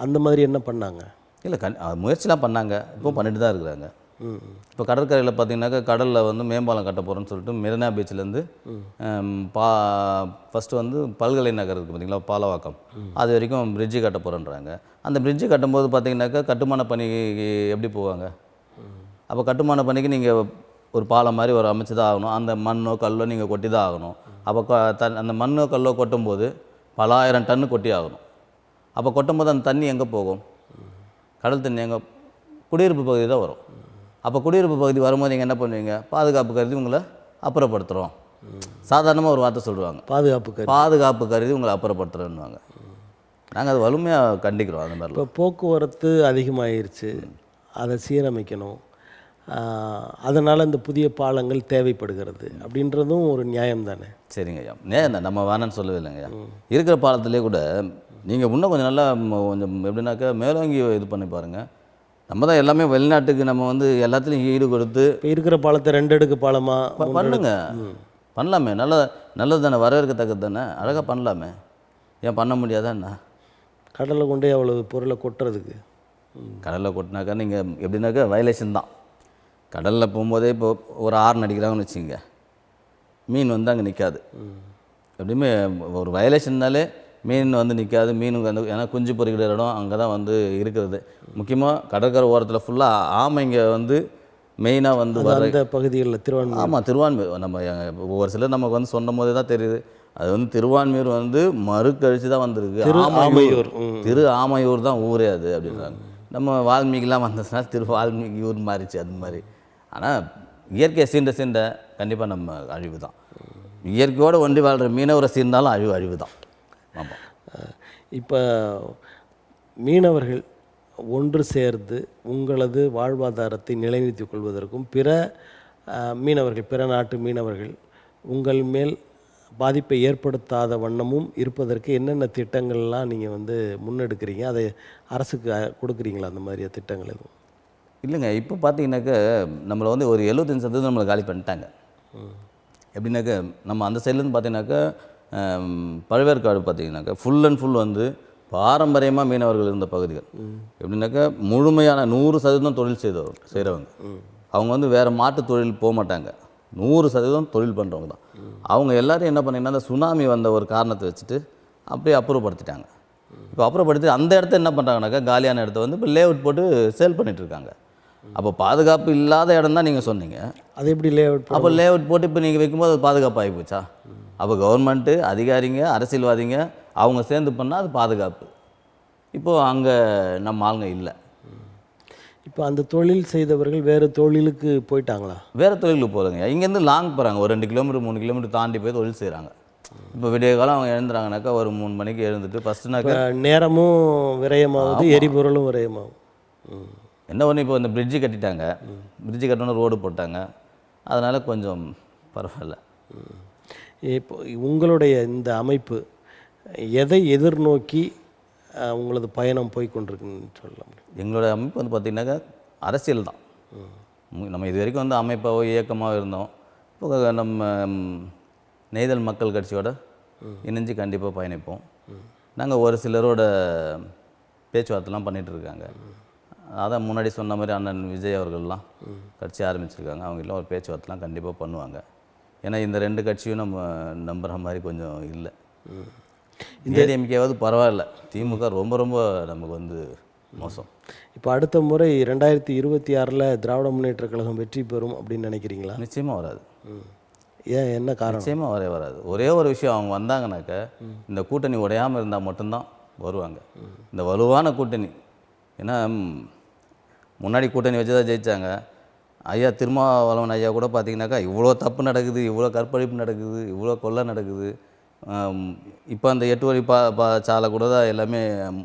அந்த மாதிரி என்ன பண்ணாங்க? இல்லை முயற்சிலாம் பண்ணாங்க, இப்போ பண்ணிட்டு தான் இருக்கிறாங்க. இப்போ கடற்கரையில் பார்த்தீங்கன்னாக்கா கடலில் வந்து மேம்பாலம் கட்ட போகிறோன்னு சொல்லிட்டு மெரினா பீச்சிலேருந்து ஃபஸ்ட்டு வந்து பல்கலை நகர் இருக்குது பார்த்திங்களா, பாலவாக்கம், அது வரைக்கும் பிரிட்ஜு கட்ட போகிறோன்றாங்க. அந்த பிரிட்ஜு கட்டும்போது பார்த்திங்கனாக்கா கட்டுமான பணிக்கு எப்படி போவாங்க? அப்போ கட்டுமான பணிக்கு நீங்கள் ஒரு பாலம் மாதிரி ஒரு அமைச்சு தான் ஆகணும். அந்த மண்ணோ கல்லோ நீங்கள் கொட்டி தான் ஆகணும். அப்போ அந்த மண்ணோ கல்லோ கொட்டும்போது பல ஆயிரம் டன்னு கொட்டி ஆகணும். அப்போ கொட்டும்போது அந்த தண்ணி எங்கே போகும்? கடல் தண்ணி எங்கே? குடியிருப்பு பகுதி தான் வரும். அப்போ குடியிருப்பு பகுதி வரும்போது நீங்கள் என்ன பண்ணுவீங்க? பாதுகாப்பு கருதி உங்களை அப்புறப்படுத்துகிறோம். சாதாரணமாக ஒரு வார்த்தை சொல்லுவாங்க, பாதுகாப்பு கருதி உங்களை அப்புறப்படுத்துகிறோன்னுவாங்க. நாங்கள் அது வலிமையாக கண்டிக்கிறோம். அந்த மாதிரி இப்போ போக்குவரத்து அதிகமாகிருச்சு, அதை சீரமைக்கணும், அதனால் இந்த புதிய பாலங்கள் தேவைப்படுகிறது அப்படின்றதும் ஒரு நியாயம் தானே? சரிங்க ஐயா, நேரம் தான், நம்ம வேணான்னு சொல்லவே இல்லைங்க ஐயா. இருக்கிற பாலத்திலே கூட நீங்கள் இன்னும் கொஞ்சம் நல்லா கொஞ்சம் எப்படின்னாக்கா மேலோங்கி இது பண்ணி பாருங்கள். நம்ம தான் எல்லாமே வெளிநாட்டுக்கு நம்ம வந்து எல்லாத்துலேயும் ஈடு கொடுத்து இப்போ இருக்கிற பாலத்தை 2 அடுக்கு பாலமாக பண்ணுங்க, பண்ணலாமே. நல்லது தானே, வரவேற்கத்தக்கது தானே, அழகாக பண்ணலாமே. ஏன் பண்ண முடியாதா என்ன? கடலில் கொண்டே அவ்வளோ பொருளை கொட்டுறதுக்கு கடலில் கொட்டினாக்கா நீங்கள் எப்படின்னாக்கா வயலேஷன் தான். கடலில் போகும்போதே இப்போ ஒரு ஆர்ன் அடிக்கிறாங்கன்னு வச்சுங்க, மீன் வந்து அங்கே நிற்காது. எப்படியுமே ஒரு வயலேஷன்னாலே மீன் வந்து நிற்காது. மீனுக்கு வந்து ஏன்னா குஞ்சு பொறிக்கிற இடம் அங்கே தான் வந்து இருக்கிறது. முக்கியமாக கடற்கரை ஓரத்தில் ஃபுல்லாக ஆமைங்க வந்து மெயினாக வந்து அந்த பகுதிகளில் திருவான்மையூர். ஆமாம், திருவான்மையூர். நம்ம ஒவ்வொரு சிலர் நமக்கு வந்து சொன்னும் போதே தான் தெரியுது, அது வந்து திருவான்மையூர் வந்து மறுக்கழிச்சு தான் வந்திருக்கு. ஆமையூர், திரு ஆமையூர் தான் ஊரே அது அப்படின்றாங்க. நம்ம வால்மீகிலாம் வந்ததுனால வால்மீகி ஊர் மாறிச்சு அது மாதிரி. ஆனால் இயற்கையை சீண்ட கண்டிப்பாக நம்ம அழிவு தான். இயற்கையோடு ஒன்றி வாழ்கிற மீனவரை சீர்ந்தாலும் அழிவு தான். ஆமாம். இப்போ மீனவர்கள் ஒன்று சேர்ந்து உங்களது வாழ்வாதாரத்தை நிலைநிறுத்திக் கொள்வதற்கும் பிற மீனவர்கள், பிற நாட்டு மீனவர்கள் உங்கள் மேல் பாதிப்பை ஏற்படுத்தாத வண்ணமும் இருப்பதற்கு என்னென்ன திட்டங்கள்லாம் நீங்கள் வந்து முன்னெடுக்கிறீங்க? அதை அரசுக்கு கொடுக்குறீங்களா அந்த மாதிரியா திட்டங்கள் எதுவும்? இல்லைங்க, இப்போ பார்த்தீங்கன்னாக்கா நம்மளை வந்து ஒரு 75% நம்மளை காலி பண்ணிட்டாங்க. எப்படின்னாக்கா நம்ம அந்த சைட்லேருந்து பார்த்தீங்கன்னாக்கா பழவேற்காடு பார்த்தீங்கன்னாக்கா ஃபுல் அண்ட் ஃபுல் வந்து பாரம்பரியமாக மீனவர்கள் இருந்த பகுதிகள். எப்படின்னாக்கா முழுமையான 100% தொழில் செய்கிறவங்க. அவங்க வந்து வேறு மாட்டு தொழில் போக மாட்டாங்க, 100% தொழில் பண்ணுறவங்க தான். அவங்க எல்லோரும் என்ன பண்ணிங்கன்னா, அந்த சுனாமி வந்த ஒரு காரணத்தை வச்சுட்டு அப்படியே அப்புறப்படுத்திட்டாங்க. இப்போ அப்புறப்படுத்தி அந்த இடத்த என்ன பண்ணுறாங்கனாக்கா, காலியான இடத்த வந்து இப்போ லேஅவுட் போட்டு சேல் பண்ணிகிட்ருக்காங்க. அப்போ பாதுகாப்பு இல்லாத இடம் தான் நீங்கள் சொன்னீங்க. அது எப்படி லேஅவுட்? அப்போ லேஅவுட் போட்டு இப்போ நீங்கள் வைக்கும்போது அது பாதுகாப்பு ஆகி போச்சா? அப்போ கவர்மெண்ட்டு, அதிகாரிங்க, அரசியல்வாதிங்க அவங்க சேர்ந்து பண்ணால் அது பாதுகாப்பு. இப்போது அங்கே நம்ம ஆளுங்க இல்லை. இப்போ அந்த தொழில் செய்தவர்கள் வேறு தொழிலுக்கு போயிட்டாங்களா? வேறு தொழிலுக்கு போகிறதுங்க. இங்கேருந்து லாங் போகிறாங்க, ஒரு 2 கிலோமீட்டர் 3 கிலோமீட்டர் தாண்டி போய் தொழில் செய்கிறாங்க. இப்போ விடிய காலம் அவங்க எழுந்துறாங்கனாக்கா ஒரு 3 மணிக்கு எழுந்துட்டு ஃபஸ்ட்டுனாக்கா நேரமும் விரயமாகுது, எரிபொருளும் விரயமாகும். என்ன ஒன்று, இப்போ இந்த பிரிட்ஜு கட்டிட்டாங்க, பிரிட்ஜு கட்டணும், ரோடு போட்டாங்க, அதனால் கொஞ்சம் பரவாயில்ல. இப்போ உங்களுடைய இந்த அமைப்பு எதை எதிர்நோக்கி உங்களது பயணம் போய் கொண்டிருக்குன்னு சொல்லலாம்? எங்களோட அமைப்பு வந்து பார்த்திங்கனாக்கா அரசியல் தான். நம்ம இது வரைக்கும் வந்து அமைப்பாகவோ இயக்கமாக இருந்தோம். இப்போ நம்ம நெய்தல் மக்கள் கட்சியோட இணைஞ்சு கண்டிப்பாக பயணிப்போம். நாங்கள் ஒரு சிலரோட பேச்சுவார்த்தைலாம் பண்ணிகிட்ருக்காங்க. அதான் முன்னாடி சொன்ன மாதிரி அண்ணன் விஜய் அவர்கள்லாம் கட்சி ஆரம்பிச்சிருக்காங்க. அவங்கெல்லாம் ஒரு பேச்சுவார்த்தைலாம் கண்டிப்பாக பண்ணுவாங்க. ஏன்னா இந்த 2 கட்சியும் நம்ம நம்புகிற மாதிரி கொஞ்சம் இல்லை. ஏடிஎம்கேவாவது பரவாயில்ல, திமுக ரொம்ப ரொம்ப நமக்கு வந்து மோசம். இப்போ அடுத்த முறை 2026 திராவிட முன்னேற்ற கழகம் வெற்றி பெறும் அப்படின்னு நினைக்கிறீங்களா? நிச்சயமாக வராது. ஏன், என்ன காரணம்? நிச்சயமாக வராது. ஒரே ஒரு விஷயம், அவங்க வந்தாங்கனாக்க இந்த கூட்டணி உடையாமல் இருந்தால் மட்டும்தான் வருவாங்க. இந்த வலுவான கூட்டணி, ஏன்னா முன்னாடி கூட்டணி வச்சு தான் ஜெயித்தாங்க. ஐயா திருமாவளவன் ஐயா கூட பார்த்திங்கனாக்கா இவ்வளோ தப்பு நடக்குது, இவ்வளோ கற்பழிப்பு நடக்குது, இவ்வளோ கொள்ளை நடக்குது, இப்போ அந்த 8 வழி சாலை கூட தான் எல்லாமே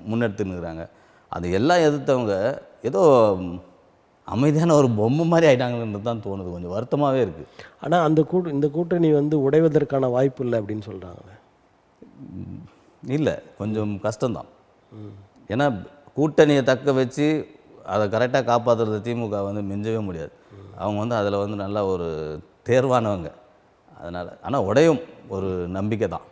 முன்னெடுத்துன்னுக்குறாங்க. அது எல்லாம் எதிர்த்தவங்க ஏதோ அமைதியான ஒரு பொம்மை மாதிரி ஆகிட்டாங்கன்றது தான் தோணுது. கொஞ்சம் வருத்தமாகவே இருக்குது. ஆனால் இந்த கூட்டணி வந்து உடைவதற்கான வாய்ப்பு இல்லை அப்படின்னு சொல்கிறாங்க. இல்லை, கொஞ்சம் கஷ்டம்தான். ஏன்னா கூட்டணியை தக்க வச்சு அதை கரெக்டாக காப்பாற்றுறது திமுக வந்து மிஞ்சவே முடியாது. அவங்க வந்து அதில் வந்து நல்லா ஒரு தேர்வானவங்க. அதனால் ஆனால் உடையும் ஒரு நம்பிக்கை தான்.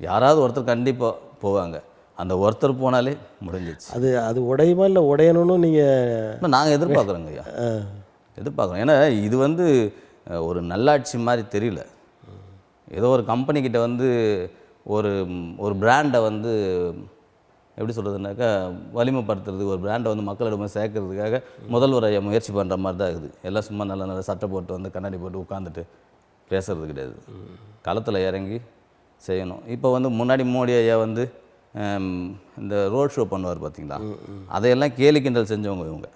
யாராவது ஒருத்தர் கண்டிப்பாக போவாங்க. அந்த ஒருத்தர் போனாலே முடிஞ்சிச்சு. அது உடையுமா இல்லை உடையணும்னு நீங்கள் நாங்கள் எதிர்பார்க்குறோங்க ஐயா, எதிர்பார்க்குறோம். ஏன்னா இது வந்து ஒரு நல்லாட்சி மாதிரி தெரியல. ஏதோ ஒரு கம்பெனிக்கிட்ட வந்து ஒரு பிராண்டை வந்து எப்படி சொல்கிறதுனாக்கா வலிமைப்படுத்துறதுக்கு, ஒரு பிராண்டை வந்து மக்களிடம் சேர்க்கறதுக்காக முதல்வர் ஐயா முயற்சி பண்ணுற மாதிரி தான் இருக்குது. எல்லாம் சும்மா நல்ல சட்டை போட்டு வந்து கண்ணாடி போட்டு உட்காந்துட்டு பேசுறது கிடையாது. களத்தில் இறங்கி செய்யணும். இப்போ வந்து முன்னாடி மோடி ஐயா வந்து இந்த ரோட் ஷோ பண்ணுவார் பார்த்தீங்களா, அதையெல்லாம் கேலி கிண்டல் செஞ்சவங்க இவங்க.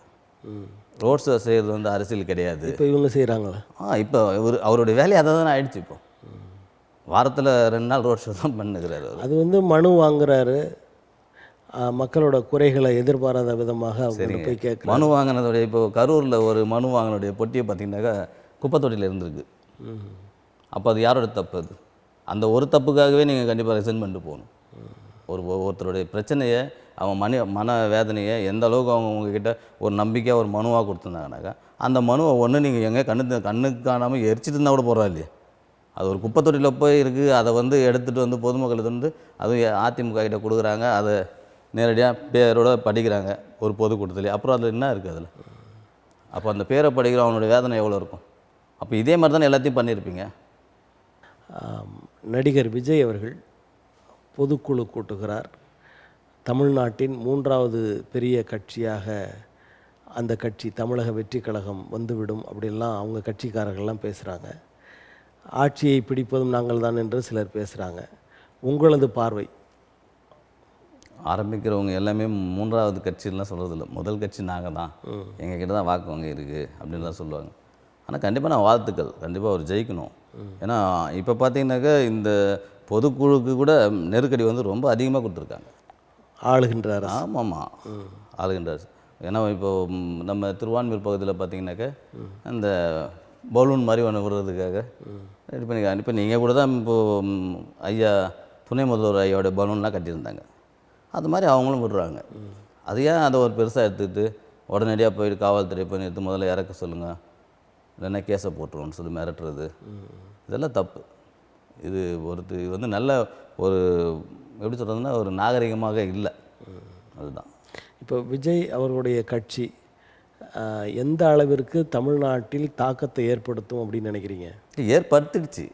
ரோட் ஷோ செய்கிறது வந்து அரசியல் கிடையாது. இப்போ இவங்க செய்கிறாங்களா? இப்போ அவருடைய வேலையை அதை தானே ஆயிடுச்சு. இப்போ வாரத்தில் 2 நாள் ரோட் ஷோ தான் பண்ணுகிறாரு அவர். அது வந்து மனு வாங்குறாரு, மக்களோட குறைகளை எதிர்பாராத விதமாக அவங்க போய் கேட்குறாங்க. மனு வாங்கினதுடைய இப்போ கரூரில் ஒரு மனு வாங்கினுடைய பொட்டியை பார்த்தீங்கன்னாக்கா குப்பை தொட்டியில் இருந்திருக்கு. அப்போ அது யாரோட தப்பு? அது அந்த ஒரு தப்புக்காகவே நீங்கள் கண்டிப்பாக ரிசைன் பண்ணிட்டு போகணும். ஒருத்தருடைய பிரச்சனையை அவன் மன வேதனையை எந்த அளவுக்கு அவங்க உங்ககிட்ட ஒரு நம்பிக்கையாக ஒரு மனுவாக கொடுத்துருந்தாங்கனாக்கா அந்த மனுவை ஒன்று நீங்கள் எங்கே கண்ணுக்கு காணாமல் எரிச்சிட்டு இருந்தால் கூட போகிறா இல்லையா? அது ஒரு குப்பை தொட்டியில் போய் இருக்குது. அதை வந்து எடுத்துகிட்டு வந்து பொதுமக்களுக்கு வந்து அதுவும் அதிமுக கிட்ட கொடுக்குறாங்க. அதை நேரடியாக பேரோட படிக்கிறாங்க ஒரு பொதுக்கூட்டத்தில். அப்புறம் அதில் என்ன இருக்குது அதில்? அப்போ அந்த பேரை படிக்கிற அவனுடைய வேதனை எவ்வளோ இருக்கும்? அப்போ இதே மாதிரி தானே எல்லாத்தையும் பண்ணியிருப்பீங்க. நடிகர் விஜய் அவர்கள் பொதுக்குழு கூட்டுகிறார். தமிழ்நாட்டின் 3வது பெரிய கட்சியாக அந்த கட்சி தமிழக வெற்றி கழகம் வந்துவிடும் அப்படின்லாம் அவங்க கட்சிக்காரர்கள்லாம் பேசுகிறாங்க. ஆட்சியை பிடிப்பதும் நாங்கள் தான் என்று சிலர் பேசுகிறாங்க. உங்களது பார்வை? ஆரம்பிக்கிறவங்க எல்லாமே 3வது கட்சிலாம் சொல்கிறதில்ல. முதல் கட்சி நாங்கள் தான், எங்கள் கிட்ட தான் வாக்கு வங்கி இருக்குது அப்படின்னு தான் சொல்லுவாங்க. ஆனால் கண்டிப்பாக நான் வாழ்த்துக்கள், கண்டிப்பாக அவர் ஜெயிக்கணும். ஏன்னா இப்போ பார்த்தீங்கன்னாக்கா இந்த பொதுக்குழுக்கு கூட நெருக்கடி வந்து ரொம்ப அதிகமாக கொடுத்துருக்காங்க. ஆளுகின்றார். ஆமாம்மா, ஆளுகின்றார். ஏன்னா இப்போது நம்ம திருவான்மியூர் பகுதியில் பார்த்தீங்கன்னாக்கா இந்த பலூன் மாதிரி ஒன்று விடுறதுக்காக ரெடி பண்ணி இப்போ நீங்கள் கூட தான் இப்போது ஐயா துணை முதல்வர் ஐயாவோட பலூன்லாம் கட்டியிருந்தாங்க. அது மாதிரி அவங்களும் விடுறாங்க. அது ஏன் அதை ஒரு பெருசாக எடுத்துக்கிட்டு உடனடியாக போயிட்டு காவல்துறை போய் எடுத்து முதல்ல இறக்க சொல்லுங்கள், இல்லைன்னா கேஸை போட்டுருவோன்னு சொல்லி மிரட்டுறது, இதெல்லாம் தப்பு. இது வந்து நல்ல ஒரு எப்படி சொல்கிறதுன்னா ஒரு நாகரிகமாக இல்லை. அதுதான். இப்போ விஜய் அவர்களுடைய கட்சி எந்த அளவிற்கு தமிழ்நாட்டில் தாக்கத்தை ஏற்படுத்தும் அப்படின்னு நினைக்கிறீங்க? ஏற்படுத்திடுச்சு.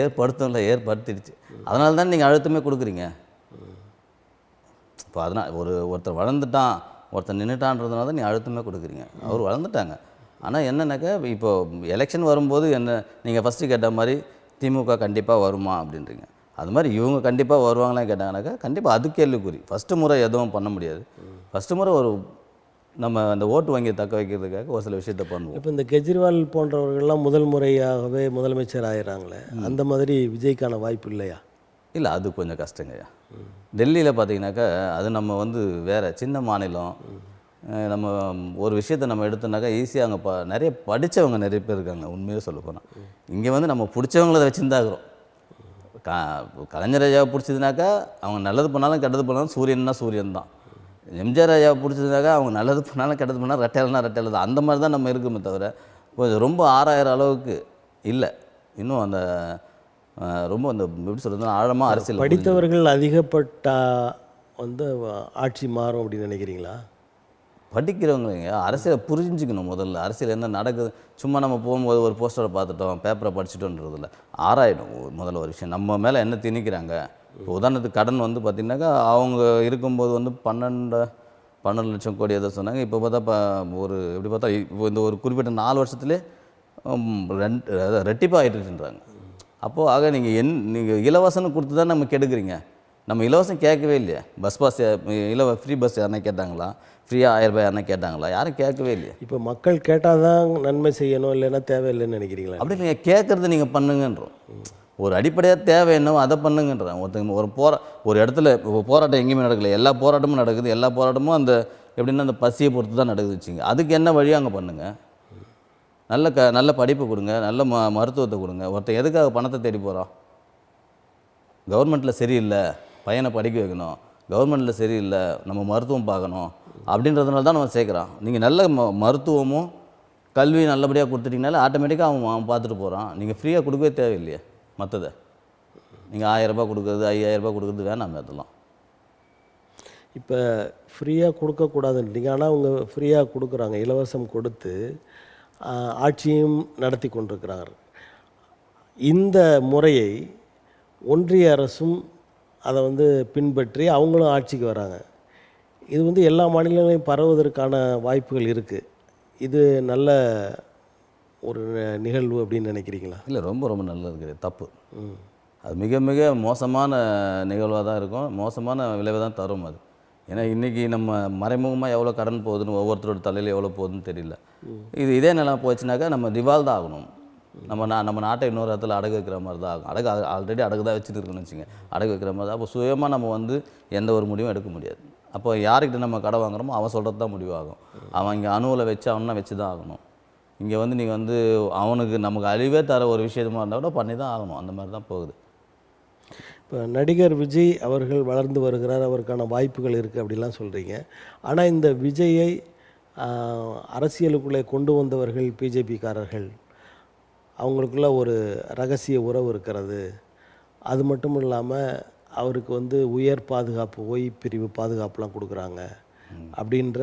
ஏற்படுத்திடுச்சு. அதனால தான் நீங்கள் அழுத்தமே கொடுக்குறீங்க. இப்போ அதனால் ஒருத்தர் வளர்ந்துட்டான், ஒருத்தர் நின்றுட்டான்றதுனால தான் நீ அழுத்தமே கொடுக்குறீங்க. அவர் வளர்ந்துட்டாங்க. ஆனால் என்னன்னாக்கா இப்போ எலெக்ஷன் வரும்போது என்ன நீங்கள் ஃபஸ்ட்டு கேட்ட மாதிரி திமுக கண்டிப்பாக வருமா அப்படின்றீங்க. அது மாதிரி இவங்க கண்டிப்பாக வருவாங்களான்னு கேட்டாங்கனாக்கா கண்டிப்பாக அது கேள்விக்குறி. ஃபஸ்ட்டு முறை எதுவும் பண்ண முடியாது. ஃபஸ்ட்டு முறை நம்ம அந்த ஓட்டு வங்கியை தக்க வைக்கிறதுக்காக ஒரு சில விஷயத்தை பண்ணுவோம். இப்போ இந்த கெஜ்ரிவால் போன்றவர்கள்லாம் முதல் முறையாகவே முதலமைச்சர் ஆயிடுறாங்களே, அந்த மாதிரி விஜய்க்கான வாய்ப்பு இல்லையா? இல்லை, அது கொஞ்சம் கஷ்டங்கய்யா. டெல்லியில் பார்த்தீங்கன்னாக்கா அது நம்ம வந்து வேறு சின்ன மாநிலம். நம்ம ஒரு விஷயத்தை நம்ம எடுத்தோம்னாக்கா ஈஸியாக அங்கே நிறைய படித்தவங்க நிறைய பேர் இருக்காங்க. உண்மையாக சொல்ல போனால் இங்கே வந்து நம்ம பிடிச்சவங்கள வச்சுருந்தாகிறோம். கலைஞர் ஐயாவை பிடிச்சதுனாக்கா அவங்க நல்லது பண்ணாலும் கெட்டது பண்ணாலும் சூரியன்னா சூரியன் தான். எம்ஜிஆர் ஐயாவை பிடிச்சதுனாக்கா அவங்க நல்லது பண்ணாலும் கெட்டது பண்ணாலும் ரெட்டையில்னா தான். அந்த மாதிரி தான் நம்ம இருக்குமே தவிர கொஞ்சம் ரொம்ப ஆராயிற அளவுக்கு இல்லை. இன்னும் அந்த ரொம்ப அந்த எப்படி சொல்கிறதுனா ஆழமாக அரசியல் படித்தவர்கள் அதிகப்பட்டா வந்து ஆட்சி மாறும் அப்படின்னு நினைக்கிறீங்களா? படிக்கிறவங்க அரசியலை புரிஞ்சுக்கணும். முதல்ல அரசியல் என்ன நடக்குது, சும்மா நம்ம போகும்போது ஒரு போஸ்டரை பார்த்துட்டோம், பேப்பரை படிச்சுட்டோன்றதில்ல, ஆராயிடும். முதல்ல ஒரு விஷயம் நம்ம மேலே என்ன திணிக்கிறாங்க. இப்போ உதாரணத்துக்கு கடன் வந்து பார்த்திங்கனாக்கா அவங்க இருக்கும்போது வந்து 12 லட்சம் கோடி எதை சொன்னாங்க. இப்போ பார்த்தா ஒரு எப்படி பார்த்தா இப்போ இந்த ஒரு குறிப்பிட்ட 4 வருஷத்துலேயே ரெட்டிப்பாக ஆகிட்டுருக்குன்றாங்க. அப்போது ஆக நீங்கள் இலவசம்னு கொடுத்து தான் நம்ம கெடுக்குறீங்க. நம்ம இலவசம் கேட்கவே இல்லையா? பஸ் பாஸ் ஃப்ரீ பஸ் யாருன்னா கேட்டாங்களா? ஃப்ரீயாக 1000 ரூபாய் யாருன்னா கேட்டாங்களா? யாரும் கேட்கவே இல்லையா? இப்போ மக்கள் கேட்டால் தான் நன்மை செய்யணும், இல்லைன்னா தேவையில்லைன்னு நினைக்கிறீங்களா? அப்படி நீங்கள் கேட்குறது நீங்கள் பண்ணுங்கன்றோம். ஒரு அடிப்படையாக தேவை என்னவோ அதை பண்ணுங்கன்றேன். ஒரு இடத்துல போராட்டம் எங்கேயுமே நடக்கல, எல்லா போராட்டமும் நடக்குது. எல்லா போராட்டமும் அந்த எப்படின்னா அந்த பசியை பொறுத்து தான் நடக்குது வச்சுங்க. அதுக்கு என்ன வழியோ அங்கே பண்ணுங்கள். நல்ல படிப்பு கொடுங்க, நல்ல மருத்துவத்தை கொடுங்க. ஒருத்தர் எதுக்காக பணத்தை தேடி போகிறான்? கவர்மெண்ட்டில் சரியில்லை, பையனை படிக்க வைக்கணும், கவர்மெண்ட்டில் சரியில்லை, நம்ம மருத்துவம் பார்க்கணும் அப்படின்றதுனால தான் நம்ம சேர்க்குறான். நீங்கள் நல்ல மருத்துவமும் கல்வியும் நல்லபடியாக கொடுத்துட்டிங்கனால ஆட்டோமேட்டிக்காக அவன் பார்த்துட்டு போகிறான். நீங்கள் ஃப்ரீயாக கொடுக்கவே தேவையில்லையே. மற்றதை நீங்கள் 1000 ரூபாய் கொடுக்குறது 5000 ரூபாய் கொடுக்குறது வேணாம். அதெல்லாம் இப்போ ஃப்ரீயாக கொடுக்கக்கூடாதுன்றீங்க. ஆனால் அவங்க ஃப்ரீயாக கொடுக்குறாங்க, இலவசம் கொடுத்து ஆட்சியும் நடத்தி கொண்டிருக்கிறாங்க. இந்த முறையை ஒன்றிய அரசும் அதை வந்து பின்பற்றி அவங்களும் ஆட்சிக்கு வராங்க. இது வந்து எல்லா மாநிலங்களையும் பரவுவதற்கான வாய்ப்புகள் இருக்குது. இது நல்ல ஒரு நிகழ்வு அப்படின்னு நினைக்கிறீங்களா? இல்லை, ரொம்ப ரொம்ப நல்லது. தப்பு. அது மிக மிக மோசமான நிகழ்வாக தான் இருக்கும், மோசமான விளைவை தான் தரும். அது ஏன்னா இன்றைக்கி நம்ம மறைமுகமாக எவ்வளோ கடன் போகுதுன்னு ஒவ்வொருத்தரோட தலையில் எவ்வளோ போகுதுன்னு தெரியல. இதே நிலம் போச்சுனாக்கா நம்ம திவால் தான் ஆகணும். நம்ம நாட்டை இன்னொரு இடத்துல அடகு வைக்கிற மாதிரி தான் ஆகும். ஆல்ரெடி அடகு தான் வச்சுட்டு இருக்குன்னு வச்சுங்க, அடகு வைக்கிற மாதிரி தான். அப்போ சுயமாக நம்ம வந்து எந்த ஒரு முடிவும் எடுக்க முடியாது. அப்போ யார்கிட்ட நம்ம கடை வாங்குறோமோ அவன் சொல்கிறது தான் முடிவாகும். அவன் இங்கே அணுவில் வச்சு அவனா வச்சு தான் ஆகணும். இங்கே வந்து நீங்கள் வந்து அவனுக்கு நமக்கு அழிவே தர ஒரு விஷயமா இருந்தால் கூட பண்ணி தான் ஆகணும். அந்த மாதிரி தான் போகுது. இப்போ நடிகர் விஜய் அவர்கள் வளர்ந்து வருகிறார், அவருக்கான வாய்ப்புகள் இருக்குது அப்படிலாம் சொல்கிறீங்க. ஆனால் இந்த விஜயை அரசியலுக்குள்ளே கொண்டு வந்தவர்கள் பிஜேபிக்காரர்கள், அவங்களுக்குள்ள ஒரு ரகசிய உறவு இருக்கிறது. அது மட்டும் இல்லாமல் அவருக்கு வந்து உயர் பாதுகாப்பு, பிரிவு பாதுகாப்புலாம் கொடுக்குறாங்க அப்படின்ற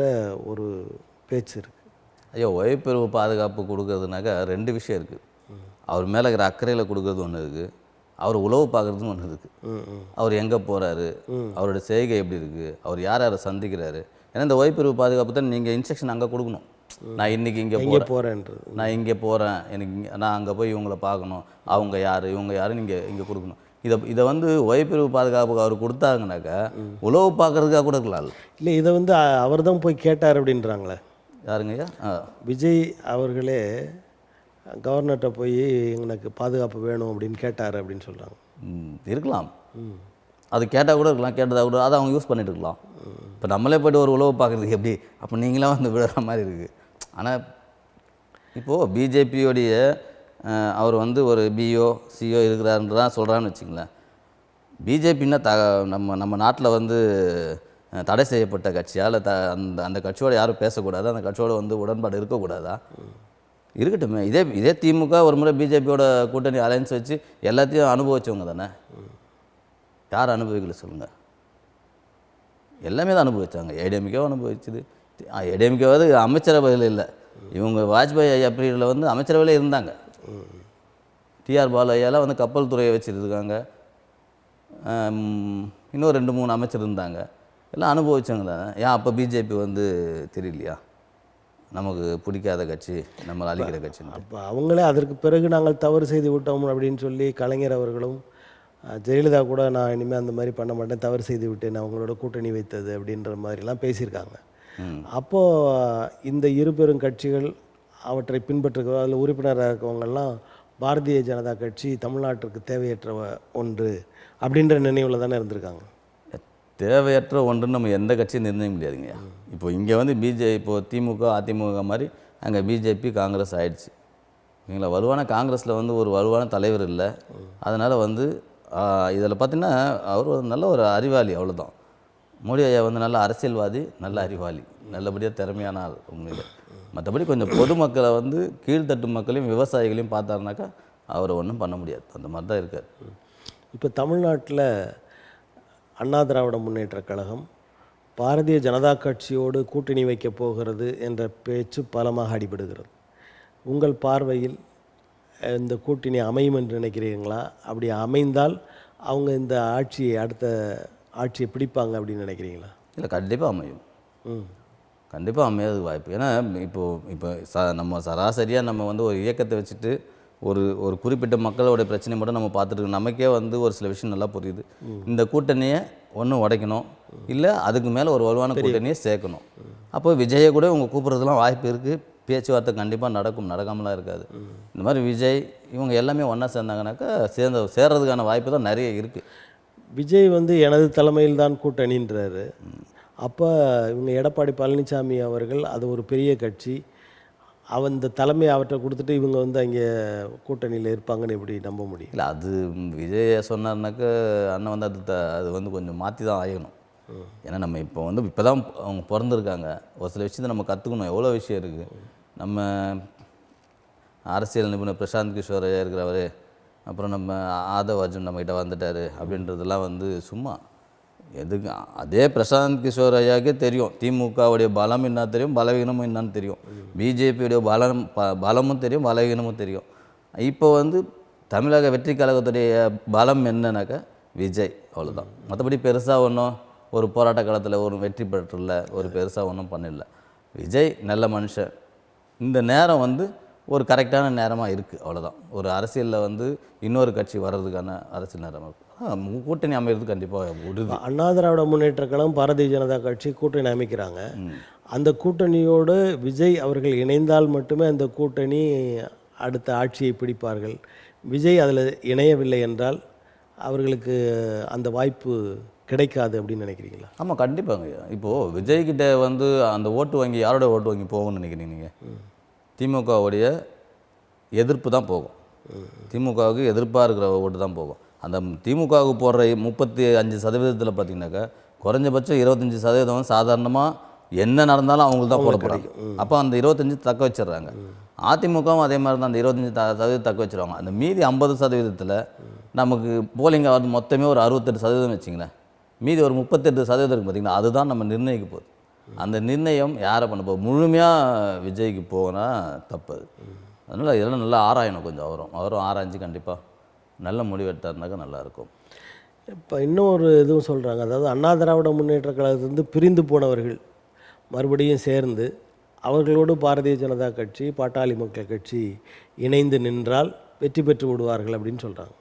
ஒரு பேச்சு இருக்குது. ஐயோ, பிரிவு பாதுகாப்பு கொடுக்குறதுனாக்கா 2 விஷயம் இருக்குது. அவர் மேலே இருக்கிற அக்கறையில் கொடுக்குறது ஒன்று இருக்குது, அவர் உளவு பார்க்குறதுன்னு ஒன்று இருக்குது. அவர் எங்கே போகிறாரு, அவரோட செய்கை எப்படி இருக்குது, அவர் யார் யாரை சந்திக்கிறாரு. ஏன்னா இந்த பிரிவு பாதுகாப்பு தான் நீங்கள் இன்ஸ்ட்ரக்ஷன் அங்கே கொடுக்கணும். நான் இன்றைக்கி இங்கே போகிறேன்றது, நான் இங்கே போகிறேன், எனக்கு நான் அங்கே போய் இவங்களை பார்க்கணும், அவங்க யார் இவங்க யாருன்னு இங்கே கொடுக்கணும். இதை வந்து பிரிவு பாதுகாப்புக்கு அவர் கொடுத்தாங்கனாக்கா உளவு பார்க்குறதுக்காக கொடுக்கலாம். இல்லை, இதை வந்து அவர் தான் போய் கேட்டார் அப்படின்றாங்களே. யாருங்கய்யா? விஜய் அவர்களே கவர்னர்கிட்ட போய் எனக்கு பாதுகாப்பு வேணும் அப்படின்னு கேட்டார் அப்படின்னு சொல்கிறாங்க. இருக்கலாம், அது கேட்டால் கூட இருக்கலாம், கேட்டதாக கூட அதை அவங்க யூஸ் பண்ணிட்டு இருக்கலாம். இப்போ நம்மளே போய்ட்டு ஒரு உளவு பார்க்குறதுக்கு எப்படி, அப்போ நீங்களாம் வந்து விடுற மாதிரி இருக்குது. ஆனால் இப்போது பிஜேபியோடைய அவர் வந்து ஒரு பிஓ சிஓ இருக்கிறாருன்னு தான் சொல்கிறான்னு வச்சுங்களேன். பிஜேபின்னா நம்ம நாட்டில் வந்து தடை செய்யப்பட்ட கட்சியா, இல்லை அந்த கட்சியோடு யாரும் பேசக்கூடாது, அந்த கட்சியோடு வந்து உடன்பாடு இருக்கக்கூடாதா? இருக்கட்டுமே. இதே திமுக ஒரு முறை பிஜேபியோட கூட்டணி அலையன்ஸ் வச்சு எல்லாத்தையும் அனுபவிச்சவங்க தானே. யார் அனுபவிக்கல சொல்லுங்கள்? எல்லாமே தான் அனுபவிச்சாங்க. ஏடிஎம்கேவும் அனுபவிச்சுது. ஏடிஎம்கேவாவது அமைச்சரவையில் இல்லை, இவங்க வாஜ்பாய் ஐயா பீரியடில் வந்து அமைச்சரவையில் இருந்தாங்க. டிஆர் பாலு ஐயாலாம் வந்து கப்பல் துறையை வச்சுருக்காங்க. இன்னும் 2-3 அமைச்சர் இருந்தாங்க. எல்லாம் அனுபவிச்சவங்க தானே. ஏன் அப்போ பிஜேபி வந்து தெரியலையா நமக்கு பிடிக்காத கட்சி, நம்மளை அழிக்கிற கட்சி? அப்போ அவங்களே அதற்கு பிறகு நாங்கள் தவறு செய்து விட்டோம் அப்படின்னு சொல்லி கலைஞர் அவர்களும் ஜெயலலிதா கூட நான் இனிமேல் அந்த மாதிரி பண்ண மாட்டேன், தவறு செய்து விட்டேன், அவங்களோட கூட்டணி வைத்தது அப்படின்ற மாதிரிலாம் பேசியிருக்காங்க. அப்போது இந்த இரு பெரும் கட்சிகள் அவற்றை பின்பற்றுகிற அதில் உறுப்பினராக இருக்கவங்கெல்லாம் பாரதிய ஜனதா கட்சி தமிழ்நாட்டிற்கு தேவையற்ற ஒன்று அப்படின்ற நினைவில் தானே இருந்திருக்காங்க. தேவையற்ற ஒன்றுன்னு நம்ம எந்த கட்சியும் நிர்ணயிக்க முடியாதுங்கய்யா. இப்போ இங்கே வந்து இப்போது திமுக அதிமுக மாதிரி அங்கே பிஜேபி காங்கிரஸ் ஆயிடுச்சு. இவங்கள வலுவான காங்கிரஸில் வந்து ஒரு வலுவான தலைவர் இல்லை. அதனால் வந்து இதில் பார்த்திங்கன்னா அவர் நல்ல ஒரு அறிவாளி, அவ்வளோதான். மோடி ஐயா வந்து நல்ல அரசியல்வாதி, நல்ல அறிவாளி, நல்லபடியாக திறமையான ஆள் உண்மையில். மற்றபடி கொஞ்சம் பொதுமக்களை வந்து கீழ்த்தட்டு மக்களையும் விவசாயிகளையும் பார்த்தாருனாக்கா அவரை ஒன்றும் பண்ண முடியாது. அந்த மாதிரி தான் இருக்கார். இப்போ தமிழ்நாட்டில் அண்ணா திராவிட முன்னேற்றக் கழகம் பாரதிய ஜனதா கட்சியோடு கூட்டணி வைக்கப் போகிறது என்ற பேச்சு பலமாக அடிபடுகிறது. உங்கள் பார்வையில் இந்த கூட்டணி அமையும் என்று நினைக்கிறீங்களா? அப்படி அமைந்தால் அவங்க இந்த அடுத்த ஆட்சியை பிடிப்பாங்க அப்படின்னு நினைக்கிறீங்களா? இல்லை, கண்டிப்பாக அமையும். கண்டிப்பாக அமையாததுக்கு வாய்ப்பு. ஏன்னா இப்போ நம்ம சராசரியாக நம்ம வந்து ஒரு இயக்கத்தை வச்சுட்டு ஒரு குறிப்பிட்ட மக்களோட பிரச்சனை மட்டும் நம்ம பார்த்துட்டு நமக்கே வந்து ஒரு சில விஷயம் நல்லா புரியுது. இந்த கூட்டணியை ஒன்று உடைக்கணும், இல்லை அதுக்கு மேலே ஒரு வலுவான கூட்டணியை சேர்க்கணும். அப்போ விஜயை கூட இவங்க கூப்பிட்றதுலாம் வாய்ப்பு இருக்குது. பேச்சுவார்த்தை கண்டிப்பாக நடக்கும், நடக்காமலாம் இருக்காது. இந்த மாதிரி விஜய் இவங்க எல்லாமே ஒன்றா சேர்ந்தாங்கனாக்கா சேர்றதுக்கான வாய்ப்பு தான் நிறைய இருக்குது. விஜய் வந்து எனது தலைமையில் தான் கூட்டணின்றாரு. அப்போ இவங்க எடப்பாடி பழனிசாமி அவர்கள் அது ஒரு பெரிய கட்சி, இந்த தலைமை அவற்றை கொடுத்துட்டு இவங்க வந்து அங்கே கூட்டணியில் இருப்பாங்கன்னு எப்படி நம்ப முடியும்? இல்லை, அது விஜய் சொன்னார்னாக்க அண்ணன் வந்து அது வந்து கொஞ்சம் மாற்றி தான் ஆகணும். ஏன்னா நம்ம இப்போ தான் அவங்க பிறந்திருக்காங்க. ஒரு சில விஷயத்தை நம்ம கற்றுக்கணும். எவ்வளோ விஷயம் இருக்குது. நம்ம அரசியல் நிபுணர் பிரசாந்த் கிஷோர் ஐயா இருக்கிறவர், அப்புறம் நம்ம ஆதவ் அர்ஜுன் நம்மகிட்ட வந்துட்டார் அப்படின்றதெல்லாம் வந்து சும்மா எதுக்கு? அதே பிரசாந்த் கிஷோர் ஐயாவுக்கே தெரியும் திமுகவுடைய பலம் என்ன தெரியும், பலவீனமும் என்னன்னு தெரியும். பிஜேபியுடைய பலமும் தெரியும், பலவீனமும் தெரியும். இப்போ வந்து தமிழக வெற்றி கழகத்துடைய பலம் என்னன்னாக்கா விஜய், அவ்வளோதான். மற்றபடி பெருசாக ஒன்றும் ஒரு போராட்ட காலத்தில் ஒரு வெற்றி பெற்றுல ஒரு பெருசாக ஒன்றும் பண்ணிடல. விஜய் நல்ல மனுஷன். இந்த நேரம் வந்து ஒரு கரெக்டான நேரமாக இருக்குது, அவ்வளோதான். ஒரு அரசியலில் வந்து இன்னொரு கட்சி வர்றதுக்கான அரசியல் நேரம் இருக்குது. கூட்டணி அமைகிறது கண்டிப்பாக உறுதி. அண்ணா திராவிட முன்னேற்ற கழகம் பாரதிய ஜனதா கட்சி கூட்டணி அமைக்கிறாங்க. அந்த கூட்டணியோடு விஜய் அவர்கள் இணைந்தால் மட்டுமே அந்த கூட்டணி அடுத்த ஆட்சியை பிடிப்பார்கள். விஜய் அதில் இணையவில்லை என்றால் அவர்களுக்கு அந்த வாய்ப்பு கிடைக்காது அப்படின்னு நினைக்கிறீங்களா? ஆமாம், கண்டிப்பாங்க. இப்போது விஜய்கிட்ட வந்து அந்த ஓட்டு வங்கி யாரோட ஓட்டு வங்கி போகும்னு நினைக்கிறீங்க நீங்கள்? திமுகவுடைய எதிர்ப்பு தான் போகும். திமுகவுக்கு எதிர்ப்பாக இருக்கிற ஓட்டு தான் போகும். அந்த திமுகவுக்கு போடுற 35% பார்த்தீங்கன்னாக்கா குறைஞ்சபட்சம் 25% சாதாரணமாக என்ன நடந்தாலும் அவங்களுக்கு தான் போட போகிறாங்க. அப்போ அந்த 25 தக்க வச்சிடுறாங்க. அதிமுகவும் அதே மாதிரி தான் அந்த 25% தக்க வச்சுருவாங்க. அந்த மீதி 50% நமக்கு போலிங் ஆகிறது மொத்தமே ஒரு 68% வச்சிங்களேன். மீதி ஒரு 38% இருக்குது பார்த்திங்கன்னா, அதுதான் நம்ம நிர்ணயிக்க போகுது. அந்த நிர்ணயம் யாரை பண்ண போகுது? முழுமையாக விஜய்க்கு போனால் தப்பு. அதனால் இதெல்லாம் நல்லா ஆராயணும். கொஞ்சம் அவரும் ஆராய்ஞ்சு கண்டிப்பாக நல்ல முடிவெடுத்தாருனாக்கா நல்லாயிருக்கும். இப்போ இன்னொரு இதுவும் சொல்கிறாங்க, அதாவது அண்ணா திராவிட முன்னேற்ற கழகத்திலிருந்து பிரிந்து போனவர்கள் மறுபடியும் சேர்ந்து அவர்களோடு பாரதிய ஜனதா கட்சி, பாட்டாளி மக்கள் கட்சி இணைந்து நின்றால் வெற்றி பெற்று விடுவார்கள் அப்படின்னு சொல்கிறாங்க.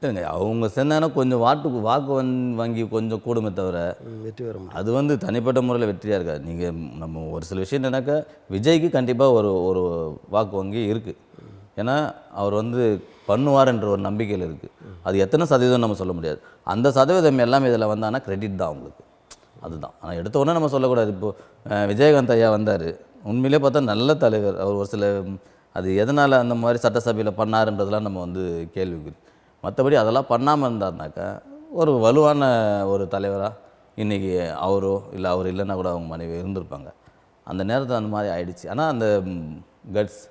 இல்லைங்க, அவங்க சேர்ந்தாங்கன்னா கொஞ்சம் வாக்கு வங்கி கொஞ்சம் கூடுமே தவிர வெற்றி பெற முடியும். அது வந்து தனிப்பட்ட முறையில் வெற்றியாக இருக்காது. நீங்கள் நம்ம ஒரு சில விஷயம் என்னன்னாக்கா விஜய்க்கு கண்டிப்பாக ஒரு வாக்கு வங்கி இருக்குது. ஏன்னா அவர் வந்து பண்ணுவார்ன்ற ஒரு நம்பிக்கையில் இருக்குது. அது எத்தனை சதவீதம் நம்ம சொல்ல முடியாது. அந்த சதவீதம் எல்லாமே இதில் வந்தாங்கன்னா கிரெடிட் தான் அவங்களுக்கு. அதுதான். ஆனால் எடுத்த உடனே நம்ம சொல்லக்கூடாது. இப்போது விஜயகாந்த் ஐயா வந்தார், உண்மையிலே பார்த்தா நல்ல தலைவர். அவர் ஒரு சில அது எதனால் அந்த மாதிரி சட்டசபையில் பண்ணாருன்றதெல்லாம் நம்ம வந்து கேள்விக்குறி. மற்றபடி அதெல்லாம் பண்ணாமல் இருந்தாருனாக்கா ஒரு வலுவான ஒரு தலைவராக இன்றைக்கி அவரோ இல்லை அவர் இல்லைன்னா கூட அவங்க மனைவி இருந்திருப்பாங்க. அந்த நேரத்தில் அந்த மாதிரி ஆயிடுச்சு. ஆனால் அந்த கட்ஸ்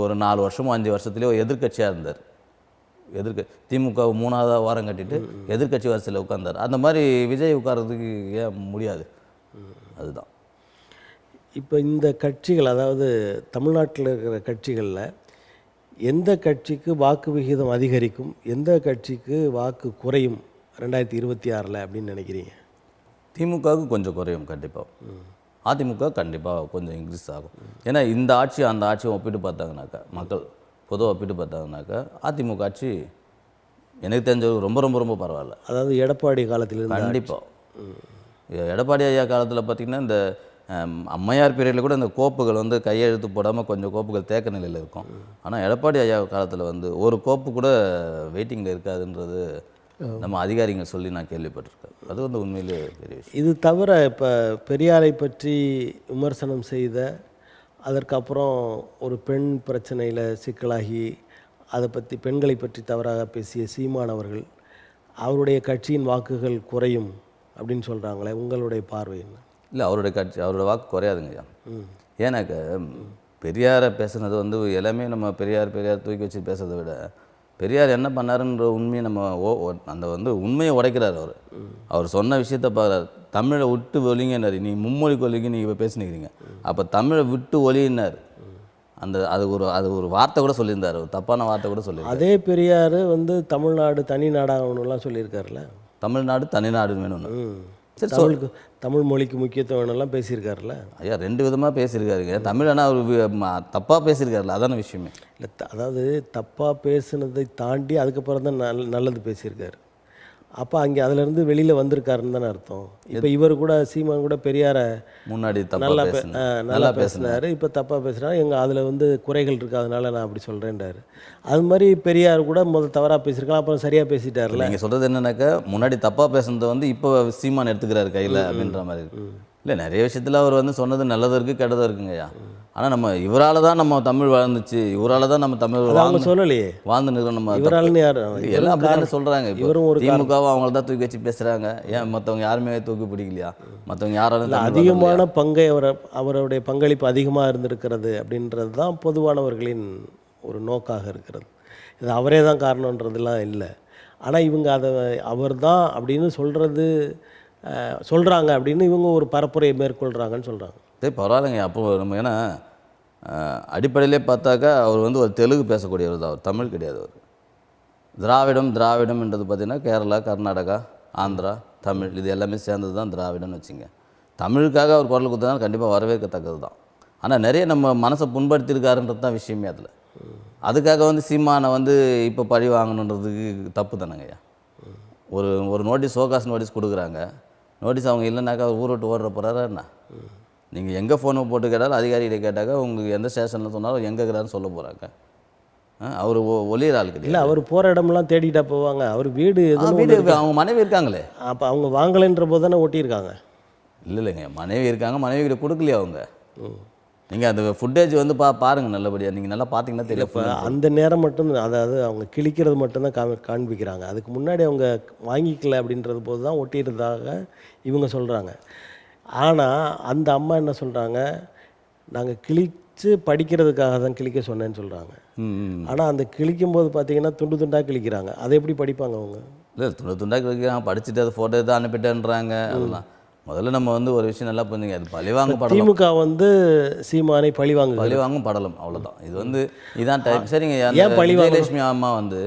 ஒரு 4 வருஷமோ 5 வருஷத்துலேயோ எதிர்க்கட்சியாக இருந்தார். திமுக 3வது வாரம் கட்டிட்டு எதிர்க்கட்சி வரிசையில் உட்கார்ந்தார். அந்த மாதிரி விஜய் உட்கார்றதுக்கு ஏன் முடியாது? அதுதான். இப்போ இந்த கட்சிகள், அதாவது தமிழ்நாட்டில் இருக்கிற கட்சிகளில் எந்த கட்சிக்கு வாக்கு விகிதம் அதிகரிக்கும், எந்த கட்சிக்கு வாக்கு குறையும் 2026 அப்படின்னு நினைக்கிறீங்க? திமுகவுக்கு கொஞ்சம் குறையும் கண்டிப்பாக. அதிமுக கண்டிப்பாக கொஞ்சம் இன்க்ரீஸ் ஆகும். ஏன்னா இந்த ஆட்சி அந்த ஆட்சியை ஒப்பிட்டு பார்த்தாங்கனாக்கா, மக்கள் பொதுவாக ஒப்பிட்டு பார்த்தாங்கனாக்கா அதிமுக ஆட்சி எனக்கு தெரிஞ்சது ரொம்ப ரொம்ப ரொம்ப பரவாயில்ல. அதாவது எடப்பாடி காலத்தில் கண்டிப்பாக. எடப்பாடி ஐயா காலத்தில் பார்த்திங்கன்னா இந்த அம்மையார் பீரியடில் கூட இந்த கோப்புகள் வந்து கையெழுத்து போடாமல் கொஞ்சம் கோப்புகள் தேக்க நிலையில் இருக்கும். ஆனால் எடப்பாடி ஐயா காலத்தில் வந்து ஒரு கோப்பு கூட வெயிட்டிங்கில் இருக்காதுன்றது நம்ம அதிகாரிகள் சொல்லி நான் கேள்விப்பட்டிருக்கேன். அது வந்து உண்மையிலே பெரிய விஷயம். இது தவிர இப்போ பெரியாரை பற்றி விமர்சனம் செய்த, அதற்கப்புறம் ஒரு பெண் பிரச்சனையில் சிக்கலாகி அதை பற்றி பெண்களை பற்றி தவறாக பேசிய சீமான் அவர்கள், அவருடைய கட்சியின் வாக்குகள் குறையும் அப்படின்னு சொல்கிறாங்களே, உங்களுடைய பார்வை என்ன? இல்லை, அவரோட வாக்கு குறையாதுங்க ஐயா. ஏன்னாக்க பெரியாரை பேசுனது வந்து எல்லாமே நம்ம பெரியார் தூக்கி வச்சு பேசுறதை விட பெரியார் என்ன பண்ணாருன்ற உண்மையை நம்ம அந்த வந்து உண்மையை உடைக்கிறார். அவர் சொன்ன விஷயத்த பார்க்குறாரு. தமிழை விட்டு ஒலிங்கன்னாரு. நீ மும்மொழி கொள்கைக்கு நீங்கள் இப்போ பேசினிக்கிறீங்க, அப்போ தமிழை விட்டு ஒலின்னார். அது ஒரு வார்த்தை கூட சொல்லியிருந்தார், ஒரு தப்பான வார்த்தை கூட சொல்லியிருந்தார். அதே பெரியார் வந்து தமிழ்நாடு தனி நாடாகணும்லாம் சொல்லியிருக்காருல்ல. தமிழ்நாடு தனிநாடு வேணும்னு. சரி, தமிழ் மொழிக்கு முக்கியத்துவம் வேணும்லாம் பேசியிருக்காருல்ல ஐயா. 2 விதமாக பேசியிருக்காருங்க. தமிழ் ஆனால் அவர் தப்பாக பேசியிருக்காருல்ல, அதான விஷயமே. இல்லை, அதாவது தப்பாக பேசுனதை தாண்டி அதுக்கப்புறம் தான் நல்லது பேசியிருக்காரு. அப்போ அங்கே அதிலேருந்து வெளியில் வந்திருக்காருன்னு தானே அர்த்தம். இப்போ இவர் கூட சீமான் கூட பெரியாரை முன்னாடி நல்லா பேசினார், இப்போ தப்பாக பேசுகிறாரு. எங்கள் அதில் வந்து குறைகள் இருக்குது, அதனால நான் அப்படி சொல்கிறேன்டாரு. அது மாதிரி பெரியார் கூட தவறாக பேசியிருக்கலாம், அப்புறம் சரியாக பேசிட்டார்ல. நீங்கள் சொல்கிறது என்னன்னாக்கா, முன்னாடி தப்பாக பேசுனதை வந்து இப்போ சீமான் எடுத்துக்கிறாரு கையில் அப்படின்ற மாதிரி. இல்லை, நிறைய விஷயத்தில் அவர் வந்து சொன்னது நல்லதும் இருக்குது கெட்டதும் இருக்குங்கய்யா. ஆனால் நம்ம இவரால் தான் நம்ம தமிழ் வாழ்ந்துச்சு, இவரால் தான் நம்ம தமிழ் சொல்லலையே வாழ்ந்து நிறுவனம். நம்ம இவரால்னு யார் எல்லாம் அப்படி சொல்கிறாங்க. இவரும் ஒரு திமுகவும் அவங்கள தான் தூக்கி வச்சு பேசுகிறாங்க. ஏன் மற்றவங்க யாருமே தூக்கி பிடிக்கலையா? மற்றவங்க யாராலும் அதிகமான பங்கை அவருடைய பங்களிப்பு அதிகமாக இருந்திருக்கிறது அப்படின்றது தான் பொதுவானவர்களின் ஒரு நோக்காக இருக்கிறது. இது அவரே தான் காரணன்றதுலாம் இல்லை. ஆனால் இவங்க அதை அவர் தான் அப்படின்னு சொல்கிறாங்க அப்படின்னு இவங்க ஒரு பரப்புரையை மேற்கொள்கிறாங்கன்னு சொல்கிறாங்க. சரி, பரவாயில்லைங்க. அப்போது நம்ம ஏன்னா அடிப்படையிலே பார்த்தாக்கா அவர் வந்து ஒரு தெலுங்கு பேசக்கூடியவர் தான், அவர் தமிழ் கிடையாது. அவர் திராவிடம்ன்றது பார்த்திங்கன்னா கேரளா, கர்நாடகா, ஆந்திரா, தமிழ் இது எல்லாமே சேர்ந்தது தான் திராவிடம்னு வச்சுங்க. தமிழுக்காக அவர் குரல் கொடுத்ததுனால கண்டிப்பாக வரவேற்கத்தக்கது தான். ஆனால் நிறைய நம்ம மனசை புண்படுத்தியிருக்காருன்றது தான் விஷயமே அதில். அதுக்காக வந்து சீமானை வந்து இப்போ பழி வாங்கணுன்றதுக்கு தப்பு தானேங்கய்யா. ஒரு ஒரு நோட்டீஸ் சோகாஸ் நோட்டீஸ் கொடுக்குறாங்க. நோட்டீஸ் அவங்க இல்லைனாக்கா ஊரை விட்டு ஓடுற போகிறாரா என்ன? நீங்கள் எங்கே ஃபோனை போட்டு கேட்டாலும் அதிகாரிகிட்ட கேட்டாக்கா உங்களுக்கு எந்த ஸ்டேஷனில் சொன்னாலும் எங்கே இருக்கிறாருன்னு சொல்ல போகிறாங்க. அவர் ஒளியிற ஆள் கிடையாது. இல்லை, அவர் போகிற இடமெல்லாம் தேடிட்டா போவாங்க. அவர் வீடு வீடு அவங்க மனைவி இருக்காங்களே. அப்போ அவங்க வாங்கலைன்ற போது தானே ஒட்டியிருக்காங்க. இல்லைங்க, மனைவி இருக்காங்க, மனைவி கிட்ட கொடுக்கலையா அவங்க? நீங்கள் அந்த ஃபுட்டேஜ் வந்து பாருங்கள் நல்லபடியாக, நீங்கள் நல்லா பார்த்தீங்கன்னா தெரியும். இப்போ அந்த நேரம் மட்டும், அதாவது அவங்க கிழிக்கிறது மட்டும்தான் காண்பிக்கிறாங்க. அதுக்கு முன்னாடி அவங்க வாங்கிக்கல அப்படின்றது போது தான் ஒட்டியிருந்ததாக இவங்க சொல்கிறாங்க. ஆனால் அந்த அம்மா என்ன சொல்கிறாங்க, நாங்கள் கிழித்து படிக்கிறதுக்காக தான் கிழிக்க சொன்னேன்னு சொல்கிறாங்க. ஆனால் அந்த கிழிக்கும் போது பார்த்தீங்கன்னா துண்டு துண்டாக கிழிக்கிறாங்க. அதை எப்படி படிப்பாங்க அவங்க? இல்லை, துண்டு துண்டாக கிழிக்கிறாங்க, படிச்சுட்டு அதை ஃபோட்டோ எடுத்து அனுப்பிட்டேன்றாங்க. அதெல்லாம் முதல்ல நம்ம வந்து ஒரு விஷயம் நல்லா புரிஞ்சுங்க, அது பழிவாங்க படலம். திமுக வந்து சீமானை பழிவாங்கும் படலம், அவ்வளோதான். இது வந்து இதான் டைம். சரிங்க, ஏன் விஜயலட்சுமி அம்மா வந்து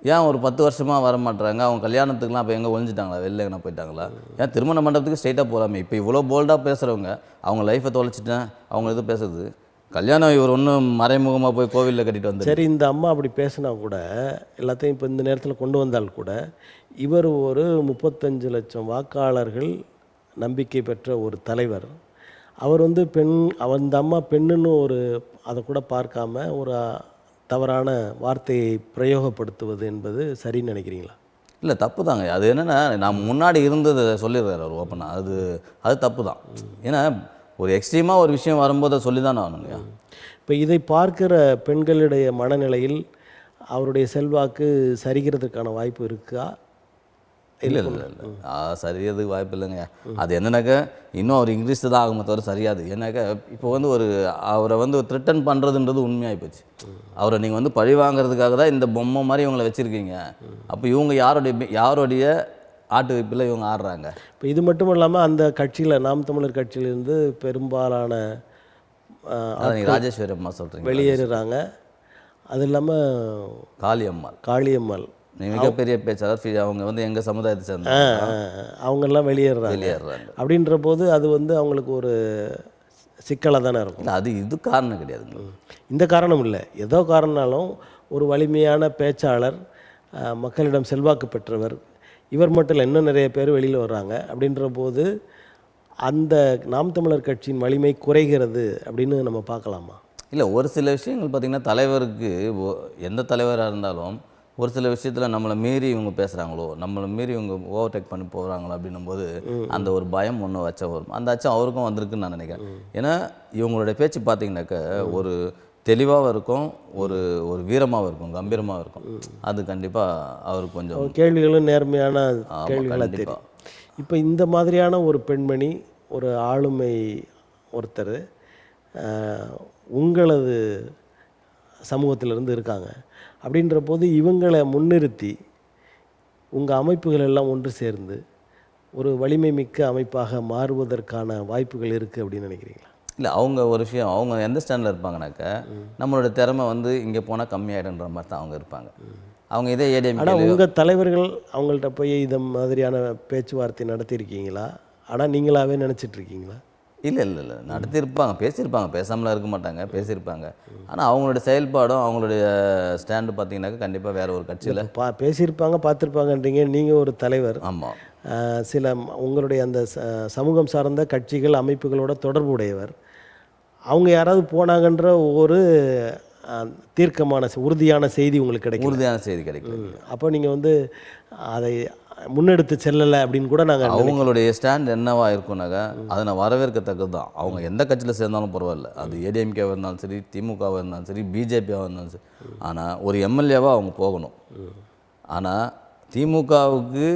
ஏன் ஒரு 10 வருஷமாக வர மாட்டுறாங்க? அவங்க கல்யாணத்துக்குலாம் அப்போ எங்கே ஒழிஞ்சிட்டாங்களா, வெளில எங்கே போயிட்டாங்களா? ஏன் திருமண மண்டபத்துக்கு ஸ்ட்ரெயிட்டாக போகலாமே? இப்போ இவ்வளோ போல்டாக பேசுகிறவங்க, அவங்க லைஃப்பை தொலைச்சிட்டேன் அவங்க இது பேசுறது, கல்யாணம் இவர் ஒன்றும் மறைமுகமாக போய் கோவிலில் கட்டிட்டு வந்து. சரி, இந்த அம்மா அப்படி பேசினா கூட, எல்லாத்தையும் இப்போ இந்த நேரத்தில் கொண்டு வந்தால் கூட, இவர் ஒரு 35 லட்சம் வாக்காளர்கள் நம்பிக்கை பெற்ற ஒரு தலைவர். அவர் வந்து அந்த அம்மா பெண்ணுன்னு அதை கூட பார்க்காம ஒரு தவறான வார்த்தையை பிரயோகப்படுத்துவது என்பது சரின்னு நினைக்கிறீங்களா? இல்லை, தப்பு தாங்க. அது என்னென்னா, நான் முன்னாடி இருந்ததை சொல்லிடுறாரு அவர் ஓப்பனாக. அது தப்பு தான். ஏன்னா ஒரு எக்ஸ்ட்ரீமாக ஒரு விஷயம் வரும்போது அதை சொல்லி தானே ஆகணுங்க. இப்போ இதை பார்க்குற பெண்களுடைய மனநிலையில் அவருடைய செல்வாக்கு சரிகிறதுக்கான வாய்ப்பு இருக்கா? இல்லை இல்லை இல்லை, சரியறதுக்கு வாய்ப்பு இல்லைங்க. அது என்னன்னாக்கா இன்னும் அவர் இங்கிலீஷ் தான் ஆகுமே தவிர சரியாது. ஏன்னாக்கா இப்போ வந்து அவரை வந்து த்ரிட்டன் பண்ணுறதுன்றது உண்மையாகி போச்சு. அவரை நீங்கள் வந்து பழி வாங்கிறதுக்காக தான் இந்த பொம்மை மாதிரி இவங்களை வச்சுருக்கீங்க. அப்போ இவங்க யாருடைய ஆட்டு வைப்பில் இவங்க ஆடுறாங்க. இப்போ இது மட்டும் இல்லாமல் அந்த கட்சியில், நாம் தமிழர் கட்சியிலேருந்து பெரும்பாலான ராஜேஸ்வரி அம்மா சொல்கிறீங்க வெளியேறுறாங்க. அது இல்லாமல் காளியம்மாள் மிகப்பெரிய பேச்சாளர், அவங்க வந்து எங்கள் சமுதாயத்தை சேர்ந்த அவங்கெல்லாம் வெளியேறாங்க. அப்படின்ற போது அது வந்து அவங்களுக்கு ஒரு சிக்கலாக தானே இருக்கும். இல்லை, அது இது காரணம் கிடையாதுங்க. இந்த காரணம் இல்லை, ஏதோ காரணம்னாலும் ஒரு வலிமையான பேச்சாளர், மக்களிடம் செல்வாக்கு பெற்றவர், இவர் மட்டும் இல்லை, இன்னும் நிறைய பேர் வெளியில் வர்றாங்க. அப்படின்ற போது அந்த நாம் தமிழர் கட்சியின் வலிமை குறைகிறது அப்படின்னு நம்ம பார்க்கலாமா? இல்லை, ஒரு சில விஷயங்கள் பார்த்திங்கன்னா, தலைவருக்கு எந்த தலைவராக இருந்தாலும் ஒரு சில விஷயத்தில் நம்மளை மீறி இவங்க பேசுகிறாங்களோ, நம்மளை மீறி இவங்க ஓவர்டேக் பண்ணி போகிறாங்களோ அப்படின்னும் போது அந்த ஒரு பயம் ஒன்று அச்சம் வரும். அந்த அச்சம் அவருக்கும் வந்திருக்குன்னு நான் நினைக்கிறேன். ஏன்னா இவங்களுடைய பேச்சு பார்த்திங்கனாக்கா ஒரு தெளிவாகவும் இருக்கும், ஒரு வீரமாகவும் இருக்கும், கம்பீரமாகவும் இருக்கும். அது கண்டிப்பாக அவருக்கு கொஞ்சம் கேள்விகளும் நேர்மையான கேள்விகளாக தெரியும். இப்போ இந்த மாதிரியான ஒரு பெண்மணி, ஒரு ஆளுமை ஒருத்தர் உங்களது சமூகத்திலிருந்து இருக்காங்க. அப்படின்ற போது இவங்களை முன்னிறுத்தி உங்கள் அமைப்புகள் எல்லாம் ஒன்று சேர்ந்து ஒரு வலிமை மிக்க அமைப்பாக மாறுவதற்கான வாய்ப்புகள் இருக்குது அப்படின்னு நினைக்கிறீங்களா? இல்லை, அவங்க ஒரு விஷயம், அவங்க எந்த ஸ்டாண்டில் இருப்பாங்கனாக்கா, நம்மளோட திறமை வந்து இங்கே போனால் கம்மியாயிடுன்ற மாதிரி தான் அவங்க இருப்பாங்க. அவங்க இதே ஏடிஎம். ஆனால் உங்கள் தலைவர்கள் அவங்கள்ட்ட போய் இதை மாதிரியான பேச்சுவார்த்தை நடத்தியிருக்கீங்களா? ஆனால் நீங்களாகவே நினச்சிட்ருக்கீங்களா? இல்லை இல்லை இல்லை, நடத்தியிருப்பாங்க, பேசியிருப்பாங்க, பேசாமலாம் இருக்க மாட்டாங்க, பேசியிருப்பாங்க. ஆனால் அவங்களோட செயல்பாடும் அவங்களுடைய ஸ்டாண்டு பார்த்தீங்கன்னாக்கா கண்டிப்பாக வேறு ஒரு கட்சியில் பேசியிருப்பாங்க, பார்த்துருப்பாங்கன்றீங்க. நீங்கள் ஒரு தலைவர். ஆமாம். சில உங்களுடைய அந்த சமூகம் சார்ந்த கட்சிகள், அமைப்புகளோட தொடர்புடையவர். அவங்க யாராவது போனாங்கன்ற ஒரு தீர்க்கமான உறுதியான செய்தி உங்களுக்கு கிடைக்கும். அப்போ நீங்கள் வந்து அதை முன்னெடுத்து செல்லலை அப்படின்னு கூட நாங்கள், அவங்களுடைய ஸ்டாண்ட் என்னவா இருக்கும்னாக்கா அதை நான் வரவேற்கத்தக்கது தான். அவங்க எந்த கட்சியில் சேர்ந்தாலும் பரவாயில்ல, அது ஏடிஎம்கேவாக இருந்தாலும் சரி, திமுகவாக இருந்தாலும் சரி, பிஜேபியாக இருந்தாலும் சரி. ஆனால் ஒரு எம்எல்ஏவாக அவங்க போகணும். ஆனால் திமுகவுக்கு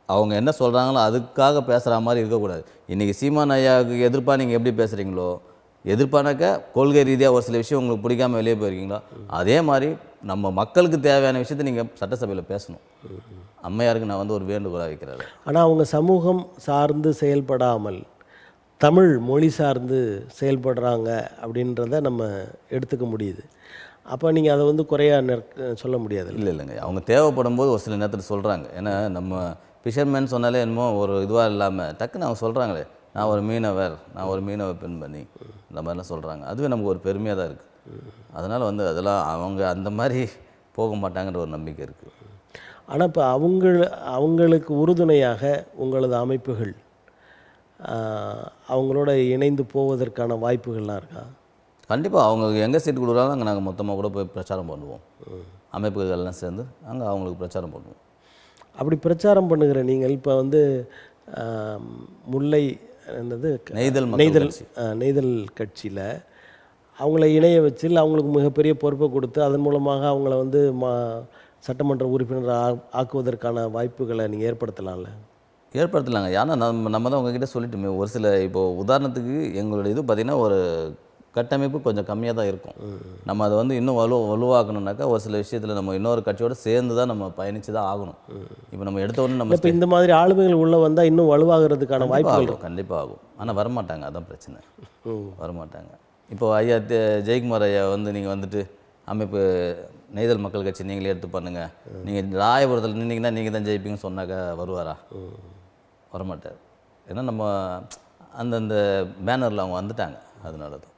அவங்க என்ன சொல்கிறாங்களோ அதுக்காக பேசுகிற மாதிரி இருக்கக்கூடாது. இன்றைக்கி சீமான் ஐயாவுக்கு எதிர்ப்பாக நீங்கள் எப்படி பேசுகிறீங்களோ, எதிர்ப்பானாக்கா கொள்கை ரீதியாக ஒரு சில விஷயம் உங்களுக்கு பிடிக்காமல் வெளியே போயிருக்கீங்களோ, அதே மாதிரி நம்ம மக்களுக்கு தேவையான விஷயத்தை நீங்கள் சட்டசபையில் பேசணும். அம்மையாருக்கு நான் வந்து ஒரு வேண்டுகோளாக வைக்கிறாரு. ஆனால் அவங்க சமூகம் சார்ந்து செயல்படாமல் தமிழ் மொழி சார்ந்து செயல்படுறாங்க அப்படின்றத நம்ம எடுத்துக்க முடியுது. அப்போ நீங்கள் அதை வந்து குறையாக சொல்ல முடியாது. இல்லை இல்லைங்க, அவங்க தேவைப்படும் போது ஒரு சில நேரத்தில் சொல்கிறாங்க. ஏன்னா நம்ம ஃபிஷர்மேன் சொன்னாலே என்னமோ ஒரு இதுவாக இல்லாமல் டக்குன்னு அவங்க சொல்கிறாங்களே, நான் ஒரு மீனவர் பெண்மணி, இந்த மாதிரிலாம் சொல்கிறாங்க. அதுவே நமக்கு ஒரு பெருமையாக தான் இருக்குது. அதனால் வந்து அதெல்லாம் அவங்க அந்த மாதிரி போக மாட்டாங்கன்ற ஒரு நம்பிக்கை இருக்குது. ஆனால் இப்போ அவங்களுக்கு உறுதுணையாக உங்களது அமைப்புகள் அவங்களோட இணைந்து போவதற்கான வாய்ப்புகள்லாம் இருக்கா? கண்டிப்பாக அவங்க எங்கே சீட்டு கொடுக்குறாலும் அங்கே நாங்கள் மொத்தமாக கூட போய் பிரச்சாரம் பண்ணுவோம். அமைப்புகள் எல்லாம் சேர்ந்து அங்கே அவங்களுக்கு பிரச்சாரம் பண்ணுவோம். அப்படி பிரச்சாரம் பண்ணுகிற நீங்கள் இப்போ வந்து முல்லை என்னது நெய்தல் கட்சியில் அவங்கள இணைய வச்சு அவங்களுக்கு மிகப்பெரிய பொறுப்பை கொடுத்து அதன் மூலமாக அவங்கள வந்து சட்டமன்ற உறுப்பினர் ஆக்குவதற்கான வாய்ப்புகளை நீங்கள் ஏற்படுத்தலாம்ல? ஏற்படுத்தலாங்க. ஏன்னா நம்ம தான் உங்ககிட்ட சொல்லிட்டோமே, ஒரு சில இப்போது உதாரணத்துக்கு எங்களுடைய இது பார்த்திங்கன்னா ஒரு கட்டமைப்பு கொஞ்சம் கம்மியாக தான் இருக்கும். நம்ம அதை வந்து இன்னும் வலுவாக்கணுன்னாக்கா ஒரு சில விஷயத்தில் நம்ம இன்னொரு கட்சியோடு சேர்ந்து தான் நம்ம பயணித்து தான் ஆகணும். இப்போ நம்ம எடுத்த உடனே நம்ம இப்போ இந்த மாதிரி ஆளுமைகள் உள்ளே வந்தால் இன்னும் வலுவாகிறதுக்கான வாய்ப்புகள் கண்டிப்பாக ஆகும். ஆனால் வரமாட்டாங்க, அதான் பிரச்சனை. வரமாட்டாங்க. இப்போது ஐயா ஜெயக்குமார் ஐயா வந்து நீங்கள் வந்துட்டு அமைப்பு நெய்தல் மக்கள் கட்சி நீங்களே எடுத்து பண்ணுங்கள், நீங்கள் ராயபுரத்தில் நின்னீங்கன்னா நீங்கள் தான் ஜெயிப்பீங்கன்னு சொன்னாக்கா வருவாரா? வரமாட்டார். ஏன்னா நம்ம அந்தந்த பேனரில் அவங்க வந்துட்டாங்க. அதனால தான்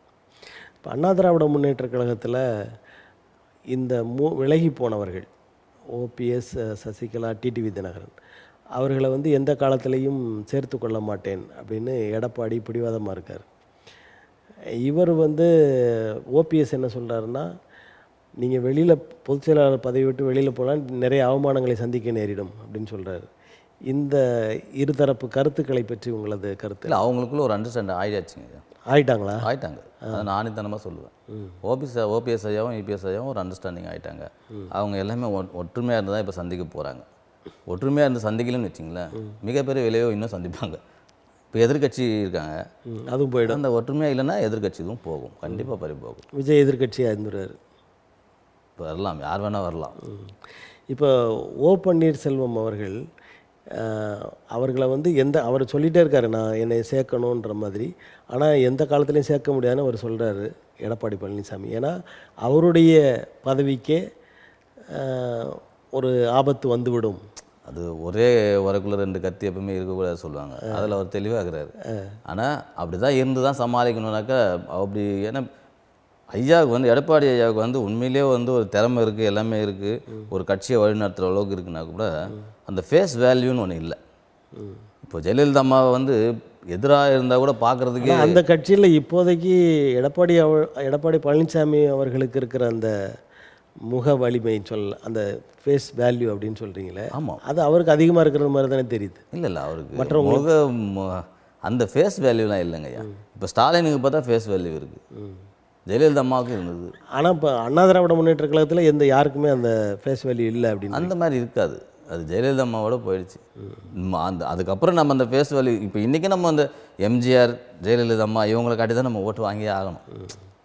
இப்போ அண்ணா திராவிட முன்னேற்ற கழகத்தில் இந்த விலகி போனவர்கள் ஓபிஎஸ், சசிகலா, டிடிவி தினகரன் அவர்களை வந்து எந்த காலத்திலையும் சேர்த்து கொள்ள மாட்டேன் அப்படின்னு எடப்பாடி பிடிவாதமாக இருக்கார். இவர் வந்து ஓபிஎஸ் என்ன சொல்கிறாருன்னா, நீங்கள் வெளியில் பொதுச் செயலாளர் பதவி விட்டு வெளியில் போனால் நிறைய அவமானங்களை சந்திக்க நேரிடும் அப்படின்னு சொல்கிறாரு. இந்த இருதரப்பு கருத்துக்களை பற்றி உங்களது கருத்து? இல்லை, அவங்களுக்குள்ள ஒரு அண்டர்ஸ்டாண்டிங் ஆயிடுச்சுங்க. ஆயிட்டாங்களா? ஆயிட்டாங்க. அதை நானித்தனமாக சொல்லுவேன். ஓபிஎஸ் ஐயாவும் இபிஎஸ் ஐயாவும் ஒரு அண்டர்ஸ்டாண்டிங் ஆகிட்டாங்க. அவங்க எல்லாமே ஒற்றுமையாக இருந்து தான் இப்போ சந்திக்க போகிறாங்க. ஒற்றுமையாக இருந்து சந்திக்கலன்னு வச்சிங்களேன், மிகப்பெரிய விளைவோ இன்னும் சந்திப்பாங்க. இப்போ எதிர்கட்சி இருக்காங்க, அதுவும் போயிடும். அந்த ஒற்றுமையாக இல்லைன்னா எதிர்கட்சி இதுவும் போகும், கண்டிப்பாக பறி போகும். விஜய் எதிர்கட்சியாக இருந்துருவார். வரலாம், யார் வேணால் வரலாம். இப்போ ஓ பன்னீர்செல்வம் அவர்கள் அவர்களை வந்து அவர் சொல்லிகிட்டே இருக்காரு, நான் என்னை சேர்க்கணுன்ற மாதிரி. ஆனால் எந்த காலத்துலையும் சேர்க்க முடியாதுன்னு அவர் சொல்கிறாரு எடப்பாடி பழனிசாமி. ஏன்னா அவருடைய பதவிக்கே ஒரு ஆபத்து வந்துவிடும். அது ஒரே உரக்குள்ள ரெண்டு கத்தி எப்பவுமே இருக்கக்கூடாது சொல்லுவாங்க. அதில் அவர் தெளிவாகிறாரு. ஆனால் அப்படி தான் இருந்து தான் சமாளிக்கணுன்னாக்கா அப்படி. ஏன்னா ஐயாவுக்கு வந்து எடப்பாடி ஐயாவுக்கு வந்து உண்மையிலே வந்து ஒரு திறமை இருக்குது, எல்லாமே இருக்குது, ஒரு கட்சியை வழிநடத்துகிற அளவுக்கு இருக்குன்னா கூட அந்த ஃபேஸ் வேல்யூன்னு ஒன்று இல்லை. இப்போ ஜெயலலிதா அம்மாவை வந்து எதிராக இருந்தால் கூட பார்க்குறதுக்கு அந்த கட்சியில் இப்போதைக்கு எடப்பாடி பழனிசாமி அவர்களுக்கு இருக்கிற அந்த முக வலிமை அந்த ஃபேஸ் வேல்யூ அப்படின்னு சொல்கிறீங்களே, ஆமாம், அது அவருக்கு அதிகமாக இருக்கிற மாதிரி தானே தெரியுது. இல்லை அவருக்கு மற்றவங்க அந்த ஃபேஸ் வேல்யூலாம் இல்லைங்க ஐயா. இப்போ ஸ்டாலினுக்கு பார்த்தா ஃபேஸ் வேல்யூ இருக்குது, ஜெயலலிதா அம்மாவுக்கு இருந்தது. ஆனால் இப்போ அண்ணா திராவிட முன்னேற்ற கழகத்தில் யாருக்குமே அந்த ஃபேஸ் வேல்யூ இல்லை அப்படின்னு அந்த மாதிரி இருக்காது. அது ஜெயலலிதா அம்மாவோட போயிடுச்சு. அதுக்கப்புறம் நம்ம அந்த ஃபேஸ் வேல்யூ இப்போ இன்றைக்கி நம்ம அந்த எம்ஜிஆர், ஜெயலலிதா அம்மா இவங்களை காட்டி தான் நம்ம ஓட்டு வாங்கியே ஆகணும்.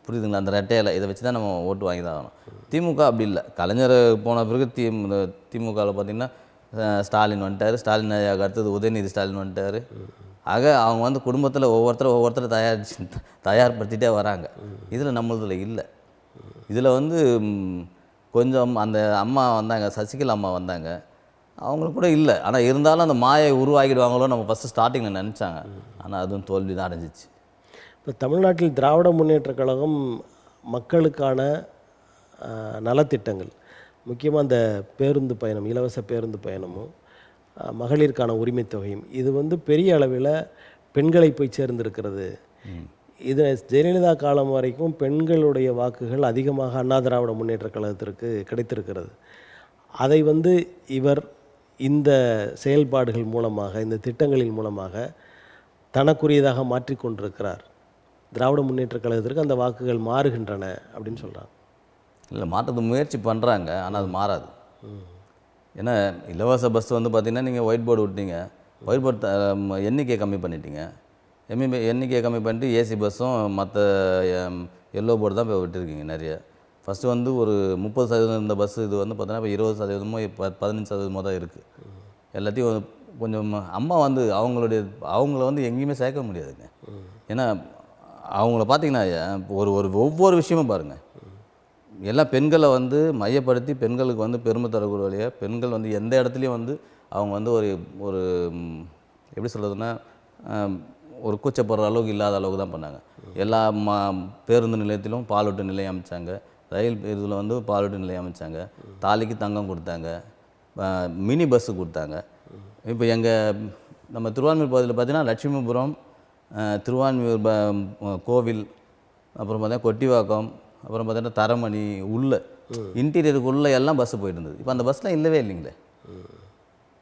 புரியுதுங்களா? அந்த ரெட்டையில் இதை வச்சு தான் நம்ம ஓட்டு வாங்கி தான் ஆகணும். திமுக அப்படி இல்லை. கலைஞர் போன பிறகு திமுகவில் பார்த்திங்கன்னா ஸ்டாலின் வந்துட்டார், ஸ்டாலின் அடுத்தது உதயநிதி ஸ்டாலின் வந்துட்டார். ஆக அவங்க வந்து குடும்பத்தில் ஒவ்வொருத்தரை தயார்படுத்திகிட்டே வராங்க. இதில் நம்மளதில் இல்லை. இதில் வந்து கொஞ்சம் அந்த அம்மா வந்தாங்க, சசிகலா அம்மா வந்தாங்க, அவங்களுக்கு கூட இல்லை. ஆனால் இருந்தாலும் அந்த மாயை உருவாக்கிடுவாங்களோ நம்ம ஃபஸ்ட்டு ஸ்டார்டிங்கில் நினச்சாங்க. ஆனால் அதுவும் தோல்வி தான் அடைஞ்சிச்சு. இப்போ தமிழ்நாட்டில் திராவிட முன்னேற்ற கழகம் மக்களுக்கான நலத்திட்டங்கள், முக்கியமாக அந்த பேருந்து பயணம், இலவச பேருந்து பயணமும், மகளிருக்கான உரிமை தொகையும், இது வந்து பெரிய அளவில் பெண்களை போய் சேர்ந்திருக்கிறது. இது ஜெயலலிதா காலம் வரைக்கும் பெண்களுடைய வாக்குகள் அதிகமாக அண்ணா திராவிட முன்னேற்ற கழகத்திற்கு கிடைத்திருக்கிறது. அதை வந்து இவர் இந்த செயல்பாடுகள் மூலமாக, இந்த திட்டங்களின் மூலமாக தனக்குரியதாக மாற்றிக்கொண்டிருக்கிறார். திராவிட முன்னேற்ற கழகத்திற்கு அந்த வாக்குகள் மாறுகின்றன அப்படின்னு சொல்கிறாங்க. இல்லை, மாற்றது முயற்சி பண்ணுறாங்க, ஆனால் அது மாறாது. ஏன்னா இலவச பஸ் வந்து பார்த்திங்கன்னா நீங்கள் ஒயிட் போர்டு விட்டீங்க, ஒயிட் போர்டு எண்ணிக்கையை கம்மி பண்ணிட்டீங்க, எண்ணிக்கையை கம்மி பண்ணிட்டு ஏசி பஸ்ஸும் மற்ற எல்லோ போர்டு தான் இப்போ விட்டுருக்கீங்க நிறைய. ஃபஸ்ட்டு வந்து ஒரு 30% இருந்த பஸ்ஸு இது வந்து பார்த்தோன்னா இப்போ 20%, 15% தான் இருக்குது. எல்லாத்தையும் கொஞ்சம் அம்மா வந்து அவங்கள வந்து எங்கேயுமே சேர்க்க முடியாதுங்க. ஏன்னா அவங்கள பார்த்திங்கன்னா ஒவ்வொரு விஷயமும் பாருங்கள், எல்லாம் பெண்களை வந்து மையப்படுத்தி பெண்களுக்கு வந்து பெருமை தரக்கூடிய வழியாக பெண்கள் வந்து எந்த இடத்துலையும் வந்து அவங்க வந்து ஒரு எப்படி சொல்கிறதுன்னா ஒரு கூச்சப்படுற அளவுக்கு இல்லாத அளவுக்கு தான் பண்ணாங்க. எல்லா பேருந்து நிலையத்திலும் பாலூட்டு நிலையம் அமைச்சாங்க. ரயில் இதில் வந்து பாலூட்டு நிலையம் அமைச்சாங்க. தாலிக்கு தங்கம் கொடுத்தாங்க. மினி பஸ்ஸு கொடுத்தாங்க. இப்போ நம்ம திருவான்மியூர் பகுதியில் பார்த்தீங்கன்னா லட்சுமிபுரம், திருவான்மியூர் கோவில், அப்புறம் பார்த்தீங்கன்னா கொட்டிவாக்கம், அப்புறம் பார்த்தீங்கன்னா தரமணி உள்ள இன்டீரியருக்குள்ளே எல்லாம் பஸ்ஸு போயிட்டு இருந்தது. இப்போ அந்த பஸ்லாம் இல்லவே இல்லைங்களே.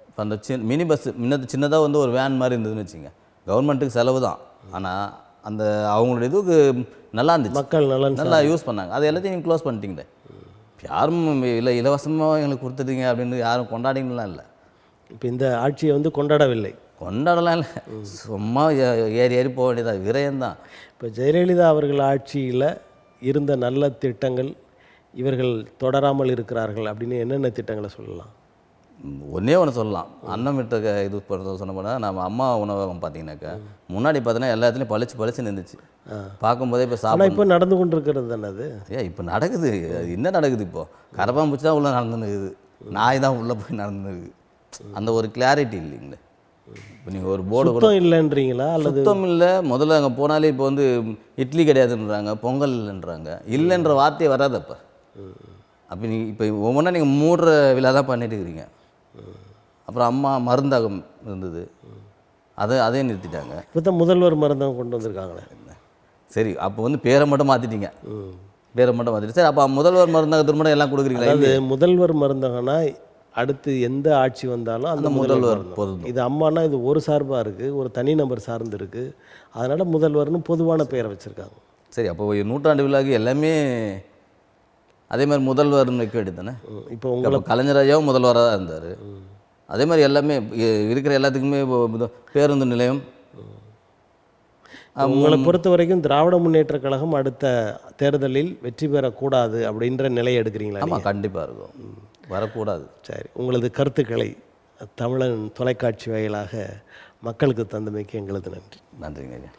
இப்போ அந்த மினி பஸ்ஸு சின்னதாக வந்து ஒரு வேன் மாதிரி இருந்ததுன்னு வச்சுங்க. கவர்மெண்ட்டுக்கு செலவு தான், ஆனால் அந்த அவங்களோட இதுக்கு நல்லா இருந்துச்சு, மக்கள் நல்லா யூஸ் பண்ணாங்க. அது எல்லாத்தையும் நீங்கள் க்ளோஸ் பண்ணிட்டீங்களே. யாரும் இல்லை இலவசமாக எங்களுக்கு கொடுத்துட்டீங்க அப்படின்னு யாரும் கொண்டாடிங்கலாம் இல்லை. இப்போ இந்த ஆட்சியை வந்து கொண்டாடவில்லை. கொண்டாடலாம் இல்லை, சும்மா ஏறி ஏறி போக வேண்டியதாக விரயம்தான். இப்போ ஜெயலலிதா அவர்கள் ஆட்சியில் இருந்த நல்ல திட்டங்கள் இவர்கள் தொடராமல் இருக்கிறார்கள் அப்படின்னு என்னென்ன திட்டங்களை சொல்லலாம்? ஒன்றே ஒன்று சொல்லலாம். அன்னமிட்ட இது சொன்ன போனால் நம்ம அம்மா உணவகம் பார்த்தீங்கன்னாக்கா முன்னாடி பார்த்தீங்கன்னா எல்லா இடத்துலையும் பளிச்சு நின்றுச்சு. பார்க்கும்போதே இப்போ ஆனால் இப்போ நடந்து கொண்டு இருக்கிறது தானே அது. இப்போ நடக்குது. என்ன நடக்குது? இப்போது கரப்பாம்பூச்சி தான் உள்ளே நடந்துனுக்குது, நாய் தான் உள்ளே போய் நடந்துருக்கு. அந்த ஒரு கிளாரிட்டி இல்லைங்களே. இப்போ நீங்கள் ஒரு போர்டு சுத்தம் இல்லைன்றீங்களா? அல்லது சுத்தம் இல்லை. முதல்ல அங்கே போனாலே இப்போ வந்து இட்லி கிடையாதுன்றாங்க, பொங்கல் இல்லைன்றாங்க. இல்லைன்ற வார்த்தையே வராது அப்போ. அப்போ நீங்கள் இப்போ ஒவ்வொன்றா நீங்கள் மூடுற விழா தான் பண்ணிட்டு இருக்கிறீங்க. அப்புறம் அம்மா மருந்தகம் இருந்தது, அதையும் நிறுத்திட்டாங்க. இப்போ தான் முதல்வர் மருந்தகம் கொண்டு வந்திருக்காங்களே. சரி, அப்போ வந்து பேரை மட்டும் மாற்றிட்டீங்க. பேரை மட்டும் மாற்றிட்டு சரி, அப்போ முதல்வர் மருந்தகத்திற்கு மட்டும் எல்லாம் கொடுக்குறீங்களா? அது முதல்வர் மருந்தகம்னா அடுத்து எந்த ஆட்சி வந்தாலும் அந்த முதல்வர் போதும். இது அம்மானா இது ஒரு சார்பாக இருக்குது, ஒரு தனிநபர் சார்ந்து இருக்குது. அதனால் முதல்வர்னு பொதுவான பெயரை வச்சுருக்காங்க. சரி, அப்போ நூற்றாண்டு விழாக்கு எல்லாமே அதே மாதிரி முதல்வர்னு வைக்க வேண்டியது தானே. இப்போ உங்களை கலைஞர் ஐயாவும் முதல்வராக தான் இருந்தார். அதே மாதிரி எல்லாமே இருக்கிற எல்லாத்துக்குமே பேருந்து நிலையம். உங்களை பொறுத்த வரைக்கும் திராவிட முன்னேற்ற கழகம் அடுத்த தேர்தலில் வெற்றி பெறக்கூடாது அப்படின்ற நிலையை எடுக்கிறீங்களா? ஆமாம், கண்டிப்பாக இருக்கும், வரக்கூடாது. சரி, உங்களது கருத்துக்களை தமிழன் தொலைக்காட்சி வாயிலாக மக்களுக்கு தந்தமைக்கு எங்களது நன்றி. நன்றிங்க ஐயா.